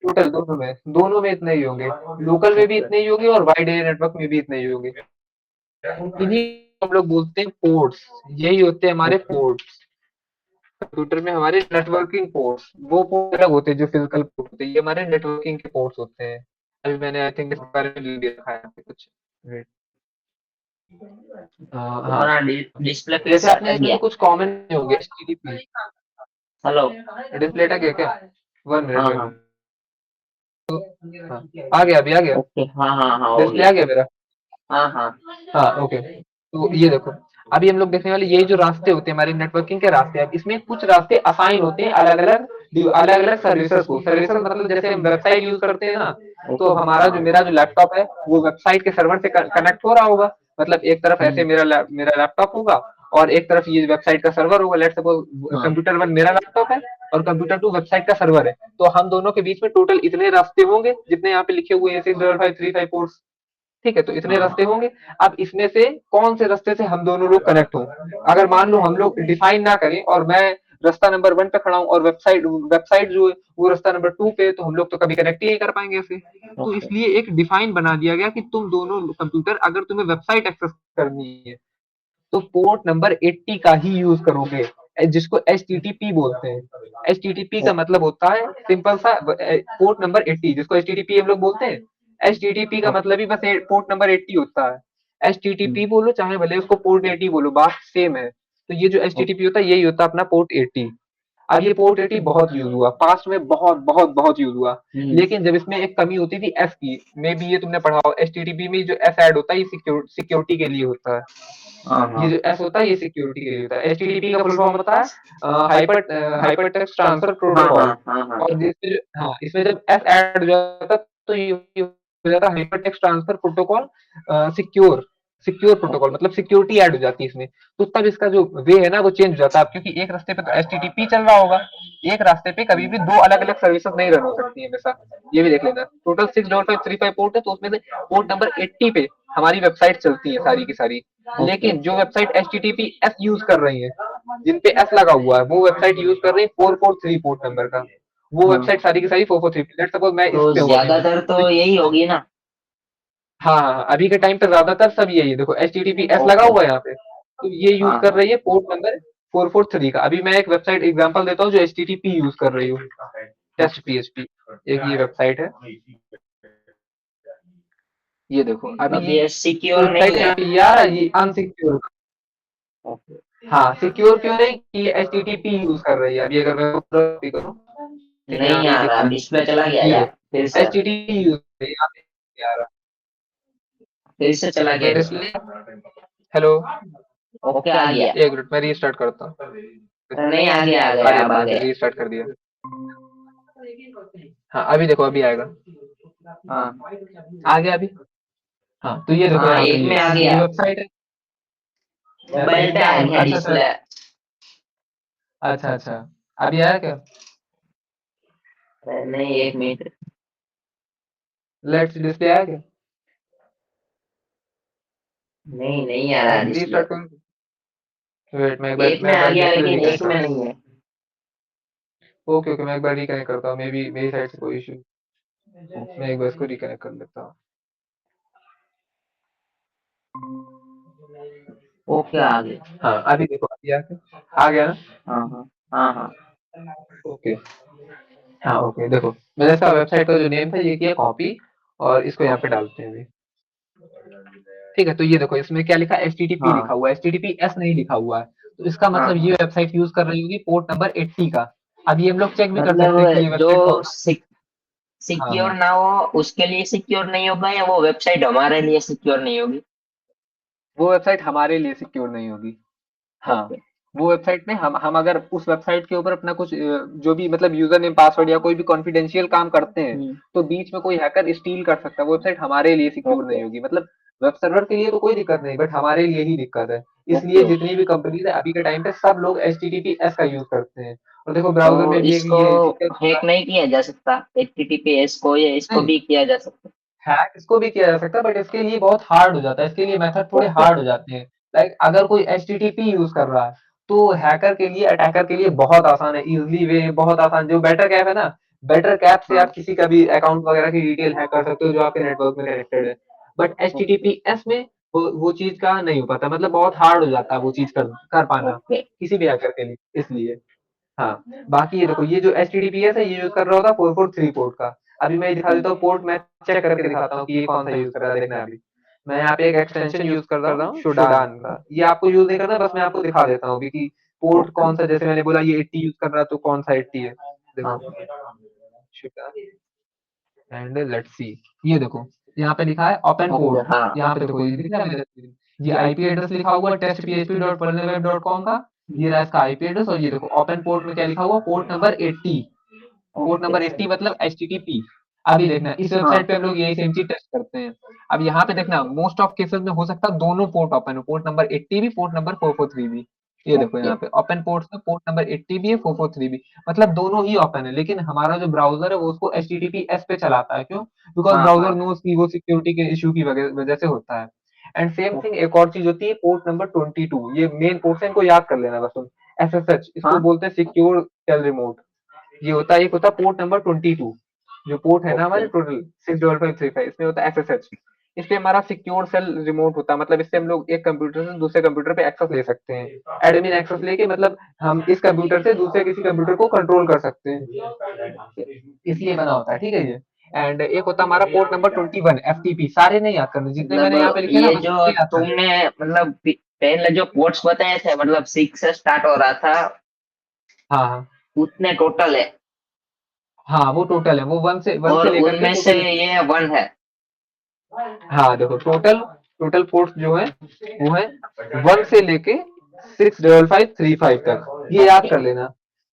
टोटल दोनों में इतने ही होंगे, लोकल में भी
ओके।
इतने ही होंगे और वाइड एरिया नेटवर्क में भी इतने ही होंगे। इन्हीं को हम लोग बोलते हैं पोर्ट्स, यही होते हैं हमारे
ओके।
पोर्ट्स। कंप्यूटर में हमारे नेटवर्किंग पोर्ट्स, वो पोर्ट अलग होते हैं जो फिजिकल पोर्ट होते हैं, ये हमारे नेटवर्किंग के पोर्ट्स होते हैं। अभी मैंने आई थिंक इस बारे में लिख दिया था यहाँ पे कुछ। Wait, हाँ,
तुम्हारा डिस्प्ले फिर
जैसे
से
आपने
अटक
इसमें
गया।
से कुछ कॉमन होंगे, एचटीटीपी।
हेलो।
डिस्प्ले का क्या क्या, 1 मिनट
हाँ
1 मिनट,
हाँ।
हाँ, आ गया, अभी आ गया,
ओके। हाँ हाँ हाँ, हो
डिस्प्ले आ
गया।
गया मेरा।
हाँ हाँ।
हाँ ओके, तो ये देखो, अभी हम लोग देखने वाले यही जो रास्ते होते हैं हमारे नेटवर्किंग के रास्ते, अब इसमें कुछ रास्ते असाइन होते हैं अलग अलग सर्विसेज को। सर्विसेज मतलब जैसे हम वेबसाइट यूज करते हैं ना, तो अब हमारा जो
हाँ।
मेरा जो लैपटॉप है वो वेबसाइट के सर्वर से कनेक्ट हो रहा होगा, मतलब एक तरफ ऐसे
हम्म।
मेरा लैपटॉप होगा, और एक तरफ ये वेबसाइट का सर्वर होगा, लेट्स सपोज
हाँ
कंप्यूटर 1 मेरा लैपटॉप है और कंप्यूटर 2 वेबसाइट का सर्वर है, तो हम दोनों के बीच में टोटल इतने रास्ते होंगे जितने यहाँ पे लिखे हुए हैं 60535 पोर्ट्स, ठीक है, तो इतने
हाँ
रास्ते होंगे। अब इसमें से कौन से रास्ते से हम दोनों लोग कनेक्ट हों, अगर मान लो हम लोग डिफाइन ना करें और मैं रास्ता नंबर 1 पे खड़ा हूँ और वेबसाइट वेबसाइट जो है वो रास्ता नंबर 2 पे, तो हम लोग तो कभी कनेक्ट ही नहीं कर पाएंगे ऐसे। तो
ओके।
इसलिए एक डिफाइन बना दिया गया कि तुम दोनों कंप्यूटर अगर तुम्हें वेबसाइट एक्सेस करनी है तो पोर्ट नंबर 80 का ही यूज करोगे, जिसको HTTP बोलते हैं। HTTP का मतलब होता है सिंपल सा पोर्ट नंबर 80, जिसको HTTP हम लोग बोलते हैं। HTTP का मतलब ही बस पोर्ट नंबर 80 होता है। HTTP बोलो चाहे भले उसको पोर्ट 80 बोलो, बात सेम है। तो ये जो HTTP होता है यही होता है अपना पोर्ट 80। अब ये पोर्ट 80 बहुत यूज हुआ, पास्ट में बहुत बहुत बहुत यूज हुआ, लेकिन जब इसमें एक कमी होती थी एस की, मे बी ये तुमने पढ़ा हो, HTTP में जो एस ऐड होता है ये सिक्योरिटी के लिए होता है।
हाँ
ये
हाँ
जो एस होता है ये सिक्योरिटी के लिए होता है। HTTP का फुल फॉर्म होता है हाइपर टेक्स्ट ट्रांसफर
हाँ हाँ
प्रोटोकॉल।
हाँ हाँ।
और हाँ, इसमें जब एस ऐड हो जाता है तो ये हो जाता है hyper text transfer protocol secure secure protocol, मतलब सिक्योरिटी ऐड हो जाती है इसमें। तो तब इसका जो वे है ना वो चेंज हो जाता है, क्योंकि एक रास्ते पे तो HTTP चल रहा होगा, एक रास्ते पे कभी भी दो अलग अलग सर्विसेज नहीं रन हो सकती है हमेशा। ये भी देख लेना, टोटल 6.535 पोर्ट है, तो उसमें से पोर्ट नंबर 80 पे हमारी वेबसाइट चलती है सारी की सारी।
ओके।
लेकिन जो वेबसाइट HTTPS यूज कर रही है, जिन पे एस लगा हुआ है, वो वेबसाइट यूज कर रही है 443 पोर्ट नंबर का। वो
हाँ
वेबसाइट सारी की सारी 443, लेट्स सपोज मैं इस
तो
पे हूँ अभी।
ज्यादातर तो यही होगी ना।
हाँ हाँ हाँ, अभी के टाइम पे ज्यादातर सब यही है, देखो HTTPS लगा
ओके।
हुआ है यहाँ पे, तो ये यूज
हाँ
कर
हाँ
रही है पोर्ट नंबर 443 का। अभी मैं एक वेबसाइट एग्जांपल देता हूँ जो HTTP यूज कर रही हूँ,
हाँ।
टेस्ट PHP, एक ये वेबसाइट है। ये देखो अभी
मतलब
ये
ये
जो
सिक्योर
वेबसाइट
नहीं
है
है।
यहाँ पे ये आ रहा है, ये अनसिक्योर।
ओके।
हाँ, सिक्योर क्यों नहीं कि HTTP यूज कर रही है। अभी अगर मैं कॉपी करूँ, ठीक है, यहाँ
नहीं
पे
आ रहा,
दिखा है,
डिस्प्ले चला गया
ये
यार, फिर
देखो
से।
HTTP यूज कर रही है, यहाँ पे क्या आ रहा
फिर से चला
है
गया डिस्प्ले।
डिस्प्ले। हेलो,
ओके आ गया।
एक मिनट मैं रीस्टार्ट करता हूँ।
नहीं आ गया, आ
आ
गया,
गया,
अब आ
मैंने
गया।
रीस्टार्ट कर दिया। हाँ अभी देखो अभी आएगा,
हाँ
आ गया अभी। हाँ तो ये देखो
हाँ,
यहाँ पे
एक में आ
ये
गया।
वेबसाइट है।
मोबाइल पे आ गया
अच्छा अच्छा
डिस्प्ले।
अच्छा अच्छा, अभी आया क्या?
नहीं, एक मिनट।
लेट्स डिस्प्ले आया क्या?
नहीं, नहीं आ रहा डिस्प्ले।
रीस्टार्ट करूँ? वेट
एक में
मैं एक
आ
बार
गया
डिस्प्ले
लेकिन एक
रिकनेक्ट
में
करता
नहीं है।
हूँ। ओके ओके, मैं एक बार रिकनेक्ट करता हूँ, मे बी मेरी साइड से कोई इशू।
ओके।
मैं एक बार इसको रिकनेक्ट कर लेता हूँ।
ओके आ गया।
हाँ अभी देखो अभी आ गया ना?
हाँ हाँ हाँ हाँ।
ओके। हाँ ओके, देखो मैंने इसका वेबसाइट का जो नेम था ये किया कॉपी, और इसको यहाँ पे
ओके।
डालते हैं अभी। ठीक है, तो ये देखो इसमें क्या लिखा है, HTTP लिखा
हाँ
हुआ है, HTTPS नहीं लिखा हुआ है। तो इसका
हाँ
मतलब ये
हाँ।
वेबसाइट यूज कर रही होगी पोर्ट नंबर 80 का। अभी हम लोग चेक भी कर सकते हैं कि ये
मतलब
वेबसाइट
जो
कौन। हाँ
सिक्योर
हाँ,
ना हो उसके लिए सिक्योर नहीं होगा, या वो वेबसाइट हमारे लिए सिक्योर नहीं होगी?
वो वेबसाइट हमारे लिए सिक्योर नहीं होगी। हाँ,
ओके।
वो वेबसाइट में हम अगर उस वेबसाइट के ऊपर अपना कुछ जो भी मतलब यूजर नेम पासवर्ड या कोई भी कॉन्फिडेंशियल काम करते हैं,
हम्म।
तो बीच में कोई हैकर स्टील कर सकता है, वो वेबसाइट हमारे लिए सिक्योर
ओके
नहीं होगी। मतलब वेब सर्वर के लिए तो कोई दिक्कत नहीं, बट हमारे लिए ही दिक्कत है।
ओके।
इसलिए जितनी भी कंपनीज है अभी के टाइम पे सब लोग HTTPS का यूज करते हैं। और देखो
तो
ब्राउजर में भी एक
इसको
ये फीचर,
हैक नहीं किया जा सकता? HTTPS को, या इसको
नहीं
भी किया जा सकता?
हैक इसको भी किया जा सकता है, बट इसके लिए बहुत हार्ड हो जाता है, इसके लिए मेथड थोड़े
ओके।
हार्ड हो जाते हैं। लाइक अगर कोई HTTP यूज कर रहा है तो हैकर के लिए, अटैकर के लिए बहुत आसान है, इजिली वे बहुत आसान। जो बेटर कैप है ना, बेटर कैप से आप
हाँ।
किसी का भी अकाउंट वगैरह की डिटेल हैक कर सकते हो जो आपके नेटवर्क में कनेक्टेड है। बट
ओके
HTTPS में वो चीज का नहीं हो पाता, मतलब बहुत हार्ड हो जाता है वो चीज कर पाना
ओके।
किसी भी हैकर के लिए, इसलिए। हाँ, बाकी ये देखो ये जो HTTPS है ये यूज कर रहा होता 443 पोर्ट का। अभी मैं दिखा देता हूँ पोर्ट, मैं चेक करके दिखाता हूँ कि ये कौन सा यूज कर रहा है, देखना अभी। मैं यहाँ पे एक एक्सटेंशन यूज कर रहा हूँ शोडान का, ये आपको यूज नहीं करना, बस मैं आपको दिखा देता हूँ अभी कि पोर्ट
ओके।
कौन सा, जैसे मैंने बोला ये 80 यूज कर रहा है तो कौन सा 80 है। देखो
हाँ
शोडान एंड लेट्स सी, ये देखो यहाँ पे लिखा है ओपन
ओके।
पोर्ट।
हाँ
यहाँ पे देखो ये दिख रहा है मेरे, ये आईपी एड्रेस लिखा हुआ testphp.पर्लनेवेब.com का, ये रहा इसका आईपी एड्रेस। और ये देखो ओपन पोर्ट में क्या लिखा हुआ, port number 80। Port
okay.
Number 80 मतलब HTTP। अभी देखना इस
हाँ
वेबसाइट पे हम लोग यही सेम चीज टेस्ट करते हैं। अब यहाँ पे देखना मोस्ट ऑफ केसेस में हो सकता है दोनों पोर्ट ओपन हो, पोर्ट नंबर 80 भी, पोर्ट नंबर 443 भी। ये देखो
ओके।
यहाँ पे ओपन पोर्ट्स में पोर्ट नंबर 80 भी है, 443 भी, मतलब दोनों ही ओपन है, लेकिन हमारा जो ब्राउजर है वो उसको HTTPS पे चलाता है। क्यों? बिकॉज
हाँ
ब्राउजर
हाँ।
नोज की वो सिक्योरिटी के इशू की वजह वजह से होता है। एंड सेम थिंग एक और चीज होती है पोर्ट नंबर 22, ये मेन पोर्ट है, इनको याद कर लेना बस तुम। SSH इसको
हाँ
बोलते हैं, सिक्योर सेल रिमोट। ये होता है, एक होता है पोर्ट नंबर 22, जो पोर्ट है ना
ओके।
हमारे टोटल 65535, इसमें होता है SSH। इस पे हमारा सिक्योर सेल रिमोट होता है, मतलब इससे हम लोग एक कंप्यूटर से दूसरे कंप्यूटर पे एक्सेस ले सकते हैं, एडमिन एक्सेस लेके, मतलब हम इस कंप्यूटर से दूसरे किसी कंप्यूटर को कंट्रोल कर सकते हैं, इसलिए बना होता है, ठीक है ये। एंड एक होता है हमारा पोर्ट नंबर 21 FTP, सारे नहीं याद करने, जितने मैंने यहाँ पे
मतलब
लिखे हैं ना
ये
बस
जो
उतने याद करने।
तुमने मतलब पहले जो कोड्स बताए थे, मतलब 6 से स्टार्ट हो रहा था,
हाँ हाँ।
उतने टोटल है?
हाँ वो टोटल है, वो वन
और
से लेकर के
उनमें से
टोटल।
ये वन है?
हाँ देखो टोटल, टोटल पोर्ट्स जो है वो है 1 से लेके 65535 तक, ये याद
ओके।
कर लेना।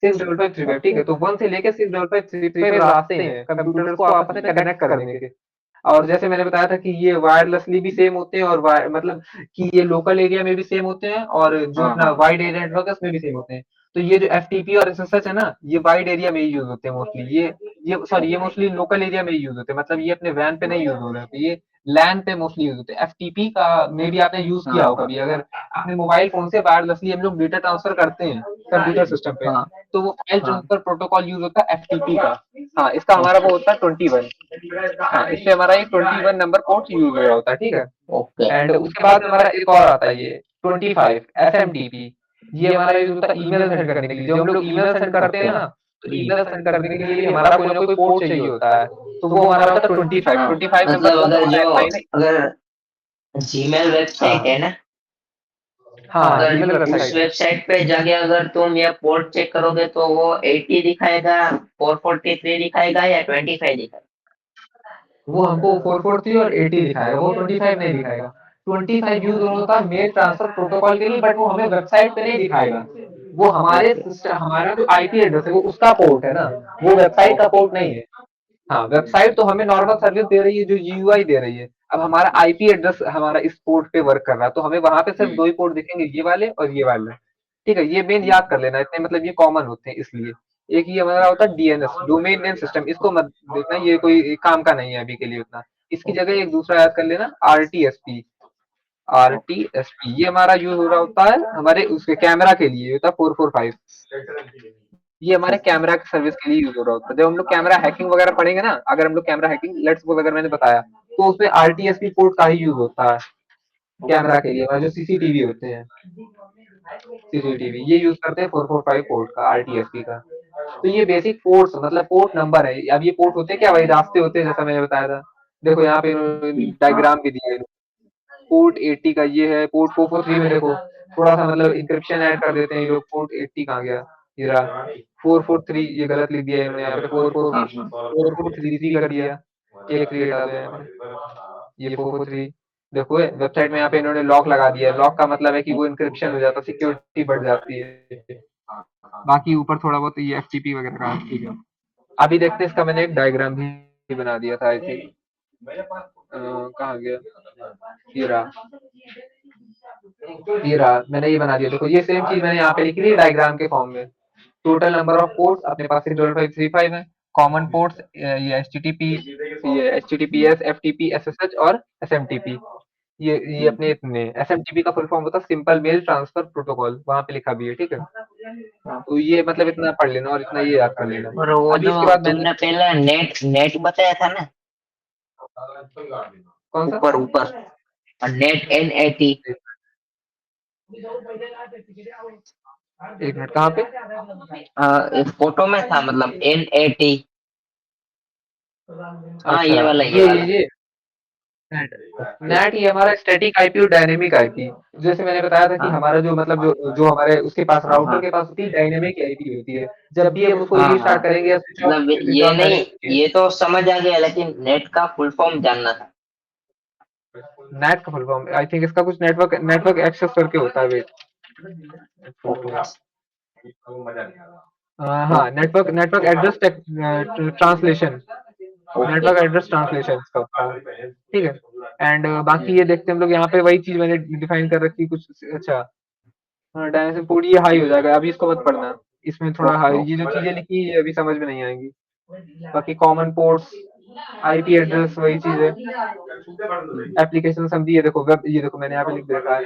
65535, ठीक है, तो 1 से लेके 65535 रास्ते हैं कंप्यूटर्स को आपस में कनेक्ट करने के। और जैसे मैंने बताया था कि ये वायरलेसली भी सेम होते हैं, और मतलब कि ये लोकल एरिया में भी सेम होते हैं, और जो
हाँ
अपना
हाँ।
वाइड एरिया नेटवर्क है उसमें भी सेम होते हैं। तो ये जो FTP और SSH है ना, ये वाइड एरिया में ही यूज होते हैं मोस्टली, ये सॉरी, ये मोस्टली लोकल एरिया में ही यूज होते हैं, मतलब ये अपने वैन पे नहीं यूज हो रहे हैं, तो ये लैन पे मोस्टली यूज होते हैं। FTP का मे भी आपने यूज किया
हाँ
हो कभी, अगर अपने मोबाइल फोन से वायरलेसली हम लोग डेटा ट्रांसफर करते हैं कंप्यूटर सिस्टम पे,
हाँ
तो वो फाइल
हाँ।
ट्रांसफर प्रोटोकॉल यूज होता है FTP का। हाँ, इसका हमारा वो
अच्छा।
होता है 21। हाँ, इससे हमारा ये 21 नंबर पोर्ट यूज हो रहा होता है, ठीक है।
ओके।
एंड उसके बाद हमारा एक और आता है, ये 25 SMTP। ये हमारा यूज होता है ईमेल सेंड करने के लिए, जो हम लोग ईमेल सेंड करते हैं
ओके।
ना, तो ईमेल सेंड करने के लिए भी हमारा कोई ना कोई पोर्ट चाहिए होता है, तो वो हमारा होता है 25।
हाँ
25 नंबर
मतलब
पोर्ट
अगर
हमारा
जो,
असाइन है।
अगर जीमेल वेबसाइट है
हाँ
ना,
हाँ, ईमेल
अगर उस
वेबसाइट है।
वेबसाइट पे जाके अगर तुम ये पोर्ट चेक करोगे तो वो 80 दिखाएगा, 443 दिखाएगा या 25 दिखाएगा?
वो हमको 443 और 80 दिखाएगा, वो 25 नहीं दिखाएगा। 25 यूज होता है मेल ट्रांसफर प्रोटोकॉल के लिए, बट वो हमें वेबसाइट पे नहीं दिखाएगा। वो हमारे
ओके।
हमारा जो IP एड्रेस है वो उसका पोर्ट है ना, वो वेबसाइट का
ओके।
पोर्ट नहीं है। हाँ, वेबसाइट तो हमें नॉर्मल सर्विस दे रही है, जो GUI दे रही है। अब हमारा IP एड्रेस हमारा इस पोर्ट पे वर्क कर रहा है, तो हमें वहां पे सिर्फ दो ही पोर्ट दिखेंगे, ये वाले और ये वाले। ठीक है, ये मेन याद कर लेना, इतने मतलब ये कॉमन होते हैं इसलिए। एक ये हमारा होता है DNS, डोमेन नेम सिस्टम, इसको मत देखना, ये कोई काम का नहीं है अभी के लिए उतना। इसकी जगह एक दूसरा याद कर लेना, RTSP।
ओके।
RTSP ये हमारा यूज हो रहा होता है हमारे उसके कैमरा के लिए, ये होता है 445। ये हमारे
ओके।
कैमरा की सर्विस के लिए यूज हो रहा होता है। जब हम लोग कैमरा हैकिंग वगैरह पढ़ेंगे ना, अगर हम लोग कैमरा हैकिंग लेट्स सपोज अगर मैंने बताया, तो उसमें RTSP पोर्ट का ही यूज होता है कैमरा के लिए, और जो CCTV होते हैं, CCTV ये यूज करते हैं 445 पोर्ट का, RTSP का। तो ये बेसिक पोर्ट्स मतलब पोर्ट नंबर है। अब ये पोर्ट होते हैं क्या, वही रास्ते होते हैं जैसा मैंने बताया था। देखो यहाँ पे
हाँ
डायग्राम भी दिया है। पोर्ट 80 का ये है, पोर्ट 443 में देखो थोड़ा सा मतलब इंक्रिप्शन ऐड कर देते हैं ये लोग। पोर्ट 80 कहाँ गया, ये रहा 443, ये गलत लिख दिया है इन्होंने यहाँ पे,
हाँ हाँ।
4433 कर दिया, एक क्रिएट आ गया यहाँ पे, ये 443। देखो वेबसाइट में यहाँ पे इन्होंने लॉक लगा दिया है, लॉक का मतलब है कि वो इंक्रिप्शन हो जाता है, सिक्योरिटी बढ़ जाती है। बाकी ऊपर थोड़ा बहुत ये FTP वगैरह का है, ठीक है। अभी देखते हैं, इसका मैंने एक डायग्राम भी बना दिया था आई थिंक, कहाँ गया, ये रहा, ये रहा, मैंने ये बना दिया। देखो ये सेम चीज मैंने यहाँ पे लिखी थी डायग्राम के फॉर्म में। टोटल नंबर ऑफ पोर्ट्स अपने पास 65535 है। कॉमन पोर्ट्स ये HTTP, ये HTTPS, FTP, SSH और SMTP। ये अपने इतने, SMTP का फुल फॉर्म होता है सिंपल मेल ट्रांसफर प्रोटोकॉल, वहां पे लिखा भी है, ठीक है।
हाँ।
तो ये मतलब इतना पढ़ लेना और इतना ये याद कर लेना।
और वो
अभी
जो
इसके बाद मैंने
तुमने पहले नेट नेट बताया था ना,
कौन सा,
ऊपर ऊपर, नेट NAT।
एक मिनट कहाँ पे,
एक फोटो में था, मतलब NAT। हाँ
अच्छा
ये वाला, ये वाला।
ये नेट, नेट ये हमारा स्टैटिक IP और डायनेमिक IP। जैसे मैंने बताया था कि
हाँ
हमारा जो मतलब जो जो हमारे उसके पास राउटर
हाँ
के पास होती है डायनेमिक IP होती है। जब भी हम उसको
हाँ हाँ।
रीस्टार्ट करेंगे या
मतलब
स्विच
ये
ऑन
नहीं,
करेंगे।
ये तो समझ आ गया, लेकिन नेट का फुल फॉर्म जानना था।
नेट का फुल फॉर्म आई थिंक इसका कुछ नेटवर्क नेटवर्क एक्सेस करके होता है, वेट,
ओके।
हाँ network network address translation.
Okay.
Network address translation इसका होता है, ठीक है। एंड बाकी ये देखते हैं हम लोग यहाँ पे वही चीज मैंने डिफाइन कर रखी कुछ। अच्छा, हाँ, डायमेंशन पूरी ये हाई हो जाएगा, अभी इसको मत पढ़ना। इसमें थोड़ा
ओके
हाई,
ओके।
ये जो चीजें लिखी है ये अभी समझ में नहीं आएंगी। बाकी कॉमन पोर्ट्स, आईपी एड्रेस वही चीज है। एप्लीकेशन समझी, ये देखो वेब, ये देखो मैंने यहाँ पे लिख दे रखा है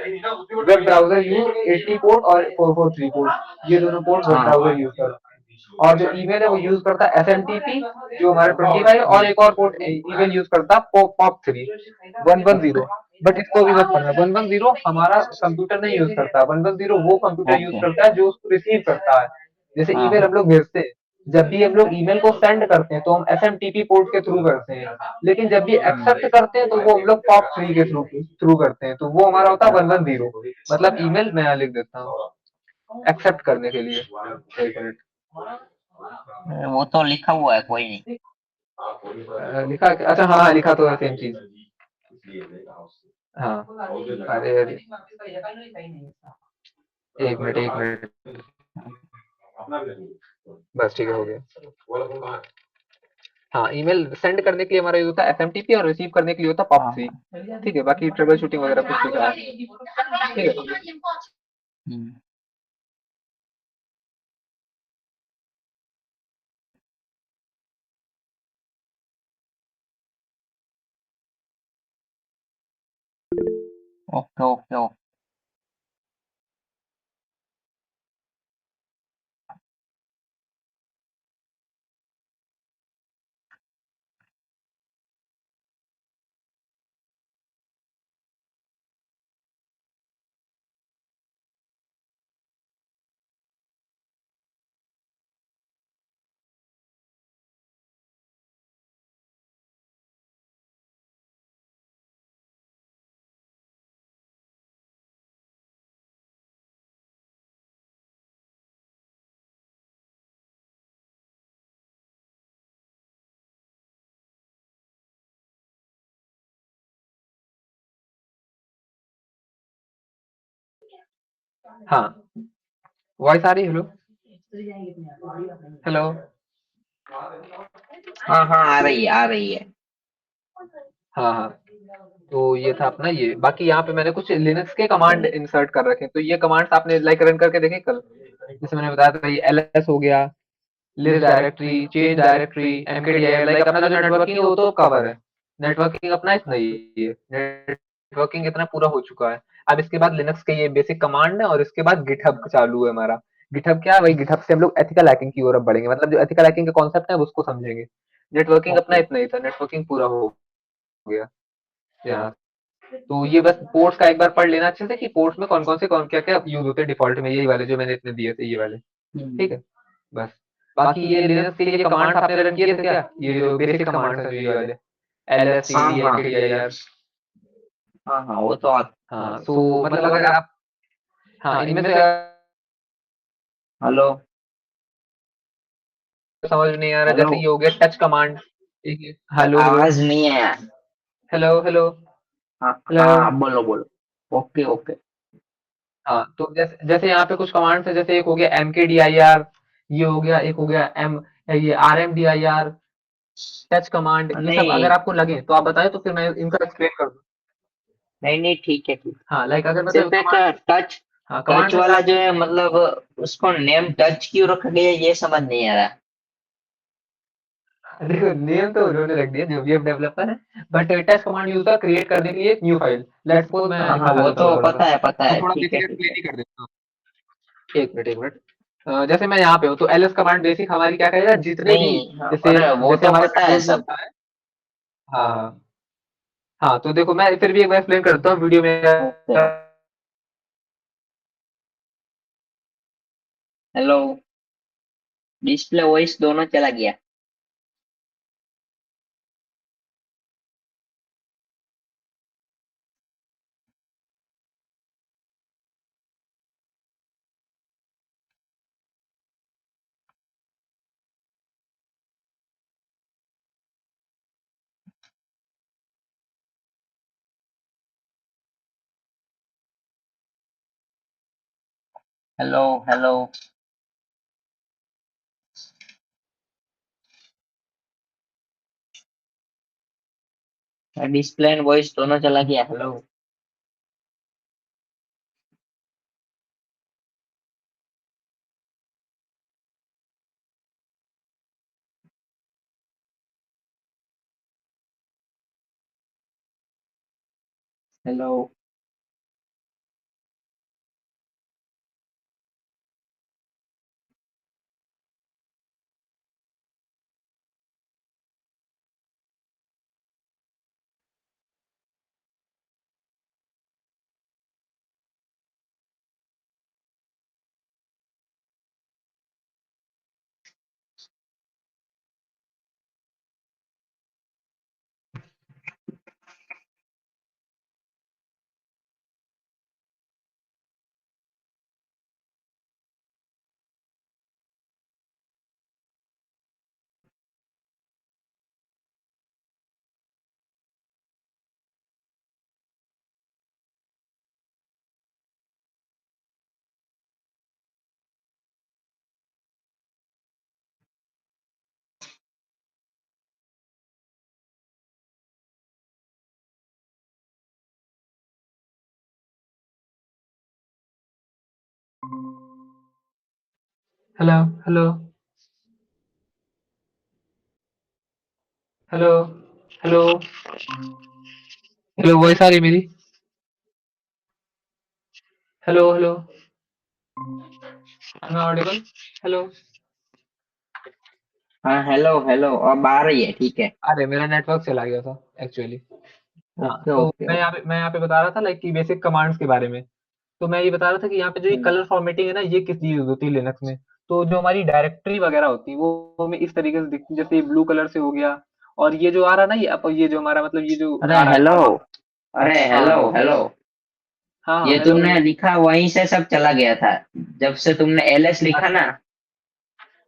वेब ब्राउजर यूज 80 पोर्ट और 443 पोर्ट, ये दोनों पोर्ट वेब
हाँ
ब्राउजर यूज करता है। और जो ईमेल है वो यूज करता है एसएमटीपी, जो हमारा 25, और एक और पोर्ट ईमेल यूज करता है पॉप 3 110। बट इसको भी मत पढ़ना, 110 हमारा कंप्यूटर नहीं यूज करता, 110 वो कंप्यूटर यूज
ओके।
करता है जो उसको रिसीव करता है। जैसे ईमेल
हाँ।
हम लोग भेजते हैं, जब भी हम लोग ईमेल को सेंड करते हैं तो हम एसएमटीपी पोर्ट के थ्रू करते हैं, लेकिन जब भी
हम्म।
एक्सेप्ट करते हैं तो वो हम लोग पॉप 3 के थ्रू थ्रू करते हैं, तो वो हमारा होता है 110। मतलब ईमेल मैं यहाँ लिख देता हूँ एक्सेप्ट करने के लिए। एक मिनट।
वो तो लिखा हुआ है, कोई नहीं।
लिखा, अच्छा हाँ लिखा तो है सेम चीज। हाँ, अरे अरे, एक मिनट एक मिनट, बस ठीक है, हो गया। हाँ, ईमेल सेंड करने के लिए हमारा यूज होता है एसएमटीपी, और रिसीव करने के लिए होता है पॉप
हाँ
3।
हाँ।
ठीक है, बाकी ट्रबल शूटिंग वगैरह कुछ लिखा है, ठीक है।
हम्म। Okay okay okay.
हाँ, वॉइस आ रही है? Hello hello.
हाँ हाँ, आ रही है आ रही है।
हाँ हाँ, तो ये था अपना ये। बाकी यहाँ पे मैंने कुछ लिनक्स के कमांड इंसर्ट कर रखे हैं, तो ये कमांड्स आपने लाइक रन करके देखे कल, जैसे मैंने बताया था, ये एलएस हो गया, list directory, change directory, MKDI, like अपना जो नेटवर्किंग है वो तो कवर है। नेटवर्किंग अपना इतना ही है, नेटवर्किंग इतना पूरा हो चुका है। अब इसके बाद लिनक्स के ये बेसिक कमांड है, और इसके बाद गिटहब चालू है हमारा। गिटहब क्या है, वही गिटहब से हम लोग एथिकल हैकिंग की ओर अब बढ़ेंगे, मतलब जो एथिकल हैकिंग के कॉन्सेप्ट है उसको समझेंगे। नेटवर्किंग अपना
ओके।
इतना ही था, नेटवर्किंग पूरा हो गया यहाँ। तो ये बस पोर्ट्स का एक बार पढ़ लेना अच्छे से, कि पोर्ट्स में कौन कौन से कौन क्या क्या यूज होते हैं डिफॉल्ट में, यही वाले जो मैंने इतने दिए थे, ये वाले, ठीक
हम्म।
है। बस, बाकी ये लिनक्स के ये कमांड्स आपने रन किए थे क्या, ये जो बेसिक कमांड्स हैं जो ये वाले, एलएस
हाँ
सीडी
हाँ।
एमकेडीआईआर।
हाँ हाँ, वो तो
हाँ, तो मतलब अगर आप, हाँ, इनमें से
हेलो।
समझ में नहीं आ रहा,
हेलो।
जैसे ये हो गया टच कमांड, ठीक है। हेलो हेलो
आवाज नहीं है।
हेलो हेलो
हाँ
हेलो।
हाँ, बोलो बोलो। Okay okay.
हाँ, तो जैसे जैसे यहाँ पे कुछ कमांड्स है, जैसे एक हो गया एमकेडीआईआर, ये हो गया, एक हो गया एम, ये आरएमडीआईआर, टच कमांड, ये सब अगर
नहीं
आपको लगे तो आप बताएं, तो फिर मैं इनका एक्सप्लेन कर दूं।
नहीं नहीं, ठीक है ठीक।
हाँ, लाइक अगर मतलब
सिर्फ एक
कमांड,
टच,
हाँ
टच
कमांड में
वाला
आप,
जो है, मतलब उसको नेम टच क्यों रखा गया ये समझ नहीं आ रहा।
देखो नेम तो उन्होंने रख दिया जो भी अब डेवलपर है, बट टच कमांड यूज होता है क्रिएट करने के लिए एक न्यू फाइल। लेट्स सपोज मैं
हाँ हाँ,
बता
वो
देता हूँ
तो
थोड़ा सा,
पता
मैं
है,
थोड़ा
ठीक है
बेसिक
ठीक
एक्सप्लेन
है।
ही कर देता हूँ। एक मिनट एक मिनट। जैसे मैं यहाँ पे हूँ तो एलएस कमांड बेसिक हमारी क्या करेगा, जितने भी,
नहीं हाँ,
जैसे
अरे वो
जैसे
तो
हमारे
पता है
विंडोज में
सब।
होता है। हाँ हाँ हाँ, तो देखो मैं फिर भी एक बार एक्सप्लेन कर देता हूँ वीडियो में।
ओके। हेलो। डिस्प्ले वॉइस दोनों चला गया। Hello hello. Display and voice दोनों चला गया। Hello. Hello.
Hello hello hello hello hello, voice आ रही है मेरी? Hello hello, am I audible? Hello.
हाँ हेलो हेलो, अब आ रही है, ठीक है।
अरे मेरा नेटवर्क चला गया था एक्चुअली। हाँ,
ओके
तो
ओके ओके।
मैं यहाँ पे बता रहा था लाइक कि बेसिक कमांड्स के बारे में। तो मैं ये बता रहा था कि यहाँ पे जो ये
हम्म
कलर फॉर्मेटिंग है ना, ये किस लिए यूज होती है लिनक्स में। तो जो हमारी डायरेक्टरी वगैरह होती है वो हमें इस तरीके से दिखती है, जैसे ब्लू कलर से हो गया। और ये जो आ रहा ना, ये जो हमारा मतलब ये जो
अरे
आ रहा है
हेलो।
नॉर्मल।
अरे
हाँ
हेलो
बताओ।
हेलो।
हाँ हाँ,
ये
हेलो
तुमने
हेलो।
लिखा वहीं से सब चला गया था। जब से तुमने एलएस लिखा ना।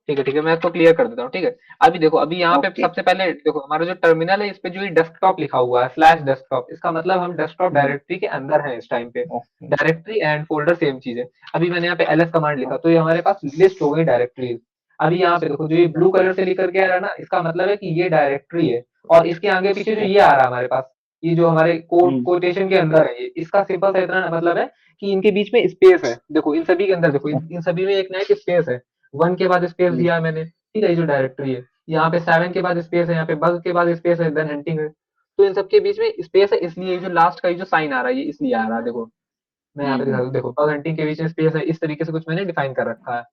ठीक है, मैं इसको क्लियर कर देता हूँ, ठीक है। अभी देखो, अभी यहाँ पे
ओके।
सबसे पहले देखो, हमारा जो टर्मिनल है इस पे जो ये डेस्कटॉप लिखा हुआ है स्लैश डेस्कटॉप, इसका मतलब हम डेस्कटॉप
हम्म।
डायरेक्टरी के अंदर है इस टाइम पे।
Okay
directory and folder same चीज है। अभी मैंने यहाँ पे एलएस कमांड लिखा तो
ओके।
ये हमारे पास लिस्ट हो गई डायरेक्टरी। अभी यहाँ पे देखो, जो ये ब्लू कलर से लिखकर के आ रहा है ना, इसका मतलब है कि ये डायरेक्टरी है। और इसके आगे पीछे जो ये आ रहा है हमारे पास, ये जो हमारे कोड
हम्म
कोटेशन के अंदर है, ये इसका सिंपल सा इतना मतलब है कि इनके बीच में स्पेस है। देखो इन सभी के अंदर देखो, इन सभी में एक ना एक स्पेस है। वन के बाद स्पेस
हम्म
दिया है मैंने, ठीक है। ये जो डायरेक्टरी है, यहाँ पे सेवन के बाद स्पेस है, यहाँ पे बग के बाद स्पेस है, देन हंटिंग है। तो इन सबके बीच में स्पेस है, इसलिए ये जो लास्ट का ये जो साइन आ रहा है, ये इसलिए आ रहा है। देखो मैं यहाँ पे दिखा दूं,
हम्म।
देखो बग हंटिंग के बीच में स्पेस है, इस तरीके से कुछ मैंने डिफाइन कर रखा है,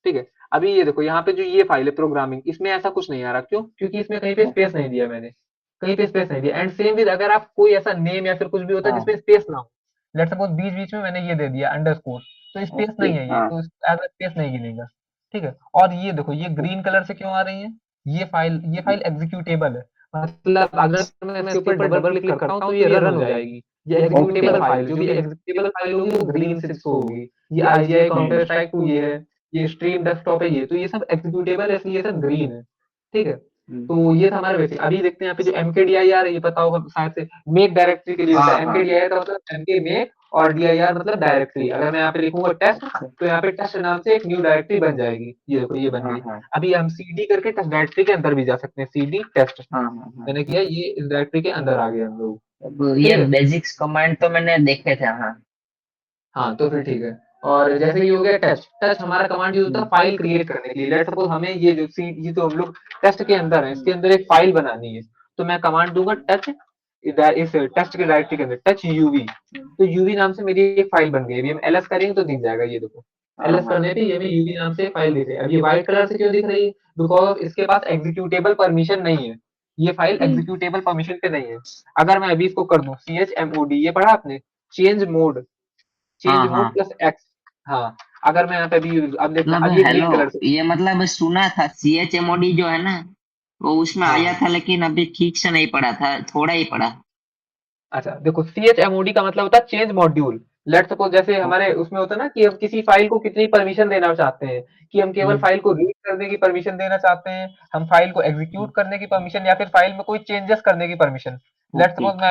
ठीक है। अभी ये देखो, यहाँ पे जो ये फाइल है प्रोग्रामिंग, इसमें ऐसा कुछ नहीं आ रहा, क्यों? क्योंकि इसमें कहीं पे स्पेस
ओके।
नहीं दिया मैंने, कहीं पे स्पेस नहीं दिया। एंड सेम विद, अगर आप कोई ऐसा नेम या फिर कुछ भी होता है
हाँ।
जिसमें स्पेस ना हो, लेट सपोज बीच बीच में मैंने ये दे दिया अंडरस्कोर, तो स्पेस
ओके।
नहीं है ये,
हाँ।
तो एज स्पेस नहीं गिनेगा, ठीक है। और ये देखो, ये ग्रीन कलर से क्यों आ रही है? ये फाइल एग्जीक्यूटेबल है। मतलब अगर मैं इसके ऊपर डबल क्लिक करता हूँ तो ये रन हो जाएगी। ये
ओके
एग्जीक्यूटेबल
ओके।
फाइल, जो भी एग्जीक्यूटेबल फाइल होगी वो ग्रीन से शो होगी। ये आईजीआई काउंटर
हम्म
स्ट्राइक 2 ये है, ये स्ट्रीम डेस्कटॉप है, ये तो ये सब एग्जीक्यूटेबल है, इसलिए ये सब ग्रीन है, ठीक है।
हम्म।
तो ये था हमारा बेसिक। अभी देखते हैं यहाँ पे जो mkdir है, ये पता होगा शायद से, मेक डायरेक्टरी के लिए होता
हाँ
है।
हाँ।
mkdir का मतलब mk मेक, और dir मतलब डायरेक्टरी। अगर मैं यहाँ पे लिखूंगा टेस्ट,
ओके।
तो यहाँ पे टेस्ट नाम से एक न्यू डायरेक्टरी बन जाएगी। ये देखो ये बन
हाँ
गई।
हाँ
अभी हम cd करके टेस्ट डायरेक्टरी के अंदर भी जा सकते हैं, cd टेस्ट
हाँ हाँ हाँ।
मैंने किया, ये इस डायरेक्टरी के अंदर आ गए हम लोग,
अब ये
ठीक है।
बेसिक्स कमांड तो मैंने देखे थे, हाँ।
हाँ तो फिर ठीक है। और जैसे कि हो गया टच, टच हमारा कमांड यूज होता है
हम्म
फाइल क्रिएट करने के लिए। लेट्स सपोज हमें ये जो सी, ये तो हम लोग टेस्ट के अंदर है, इसके
हम्म
अंदर एक फाइल बनानी है। तो मैं कमांड दूंगा टच, इस टेस्ट के डायरेक्टरी के अंदर टच यूवी। तो यूवी नाम से मेरी एक फाइल बन गई। अभी हम एलएस करेंगे तो दिख जाएगा, ये देखो
हाँ
एलएस
हाँ।
करने पे ये हमें यूवी नाम से फाइल दिख रही है। अब ये व्हाइट कलर से क्यों दिख रही है? बिकॉज इसके पास एग्जीक्यूटेबल परमिशन नहीं है, ये फाइल
हम्म।
एग्जीक्यूटेबल परमिशन पे नहीं है। अगर मैं अभी इसको कर दूं C H M O D, ये पढ़ा आपने, चेंज मोड, चेंज
हाँ
मोड
हाँ।
Plus X. हाँ, अगर मैं यहाँ पे अभी अब देखना,
मतलब
अब ये
हेलो,
ग्रीन कलर से।
ये मतलब सुना था CHMOD जो है ना, वो उसमें
हाँ
आया
हाँ,
था, लेकिन अभी ठीक से नहीं पढ़ा था, थोड़ा ही पढ़ा।
अच्छा देखो, C H M O D का मतलब होता है चेंज मॉड्यूल। लेट सपोज जैसे हमारे
ओके।
उसमें होता है ना कि हम किसी फाइल को कितनी परमिशन देना चाहते हैं, कि हम केवल
हम्म।
फाइल को रीड करने की परमिशन देना चाहते हैं, हम फाइल को एग्जीक्यूट करने की परमिशन, या फिर फाइल में कोई चेंजेस करने की परमिशन। लेट
ओके
सपोज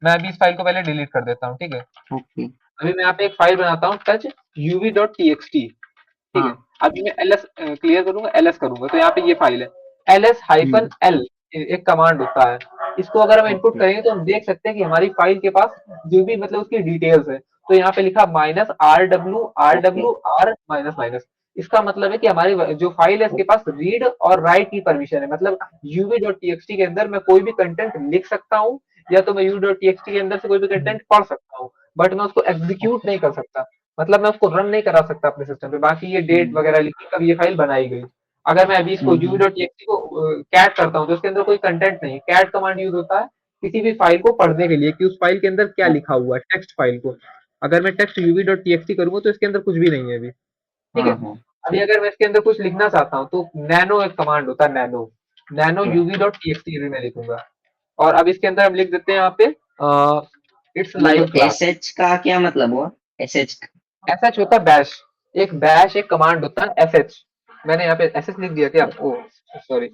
मैं अभी इस फाइल को पहले डिलीट कर देता हूँ, ठीक है।
ओके।
अभी मैं यहाँ पे एक फाइल बनाता हूँ touch UV dot T X T, ठीक है।
हाँ।
अभी मैं एलएस क्लियर करूंगा, एलएस करूंगा, तो यहाँ पे ये फाइल है एलएस हाइफन
हम्म
एल, एक कमांड होता है। इसको अगर हम इनपुट
ओके।
करेंगे तो हम देख सकते हैं कि हमारी फाइल के पास जो भी मतलब उसकी डिटेल्स है, तो यहाँ पे लिखा
ओके।
-r minus. इसका मतलब है कि हमारी जो फाइल है इसके पास रीड और राइट की परमिशन है, मतलब uv.txt के अंदर मैं कोई भी कंटेंट लिख सकता हूँ, या तो मैं uv.txt के अंदर से कोई भी कंटेंट पढ़ सकता हूँ, बट मैं उसको एग्जीक्यूट नहीं कर सकता, मतलब मैं उसको रन नहीं करा सकता अपने सिस्टम पे। बाकी ये डेट
हम्म।
वगैरह लिखी कब ये फाइल बनाई गई। अगर मैं अभी इसको
हम्म।
uv.txt को कैट करता हूँ तो उसके अंदर कोई कंटेंट नहीं, कैट कमांड यूज होता है किसी भी फाइल को पढ़ने के लिए कि उस फाइल के अंदर क्या लिखा हुआ है, टेक्स्ट फाइल को। अगर मैं टेक्स्ट uv.txt करूंगा तो इसके अंदर कुछ भी नहीं है अभी, ठीक
हाँ
है।
हाँ।
अभी अगर मैं इसके अंदर कुछ लिखना चाहता हूँ तो नैनो एक कमांड होता है, नैनो नैनो uv.txt भी मैं लिखूंगा। और अब इसके अंदर हम लिख देते हैं यहाँ पे इट्स
ये जो
लाइव क्लास।
एस एच का क्या मतलब हुआ? S H?
sh होता है बैश, एक कमांड होता है sh। मैंने यहाँ पे sh लिख दिया क्या? ओ सॉरी,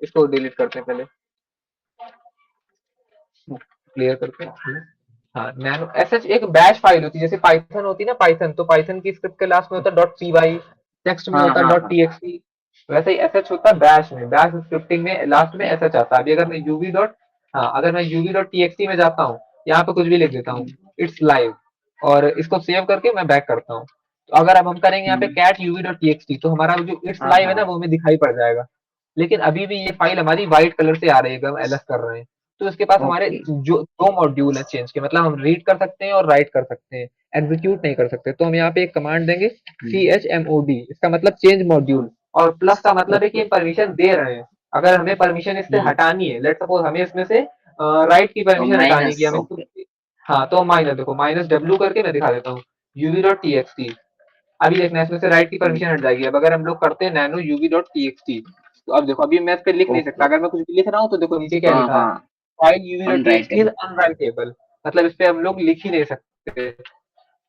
इसको डिलीट करते हैं पहले, क्लियर करते हैं। हाँ, नैनो sh एक बैश फाइल होती है, जैसे पाइथन होती है ना, पाइथन तो पाइथन की स्क्रिप्ट के लास्ट में होता है डॉट py, टेक्स्ट में
हाँ
होता है
हाँ
डॉट
हाँ।
txt, वैसे ही sh होता है बैश में, बैश स्क्रिप्टिंग में लास्ट में sh आता है। अभी अगर मैं uv डॉट, हाँ अगर मैं uv डॉट txt में जाता हूँ, यहाँ पे कुछ भी लिख देता हूँ, इट्स लाइव, और इसको सेव करके मैं बैक करता हूँ। तो अगर अब हम करेंगे यहाँ पे
हम्म।
कैट uv डॉट txt, तो हमारा जो इट्स
हाँ
लाइव है ना
हाँ।
वो हमें दिखाई पड़ जाएगा। लेकिन अभी भी ये फाइल हमारी व्हाइट कलर से आ रही है, हम ls कर रहे हैं। तो इसके पास हमारे
ओके।
जो दो मॉड्यूल है चेंज के, मतलब हम रीड कर सकते हैं और राइट कर सकते हैं, एग्जीक्यूट नहीं कर सकते। तो हम यहाँ पे एक कमांड देंगे chmod, इसका मतलब चेंज मॉड्यूल, और प्लस का मतलब है कि परमिशन दे रहे हैं। अगर हमें परमिशन इससे
हम्म।
हटानी है, लेट सपोज हमें इसमें से राइट की
और
परमिशन हटानी है कि
माइनस,
हम इसको,
ओके।
हाँ तो माइनस देखो, माइनस डब्ल्यू करके मैं दिखा देता हूँ, uv.txt। अभी देखना इसमें से राइट की परमिशन हट जाएगी। अब अगर हम लोग करते हैं नैनो uv.txt, तो अब देखो अभी मैं इस पे लिख नहीं सकता।
ओके।
अगर मैं कुछ भी लिख रहा हूँ तो देखो नीचे क्या
हाँ
लिखा है,
हाँ।
File uv.txt is
अनराइटेबल।
अनराइटेबल, मतलब इस पे हम लोग लिख ही नहीं सकते,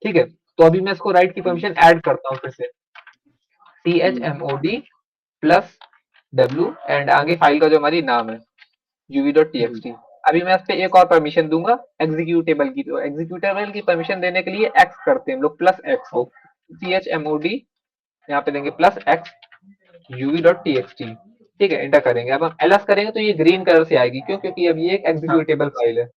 ठीक है। तो अभी मैं इसको राइट की परमिशन ऐड करता हूँ फिर से, chmod प्लस w, एंड आगे फाइल का जो हमारी नाम है uv.txt। अभी मैं इस पे एक और परमिशन दूंगा एग्जीक्यूटेबल की, तो एग्जीक्यूटेबल की परमिशन देने के लिए एक्स करते हैं हम लोग, प्लस एक्स, chmod यहाँ पे देंगे प्लस एक्स uv.txt, ठीक है, एंटर करेंगे। अब हम ls करेंगे तो ये ग्रीन कलर से आएगी, क्यों? क्योंकि अब ये एक
हाँ।
एग्जीक्यूटेबल फाइल है।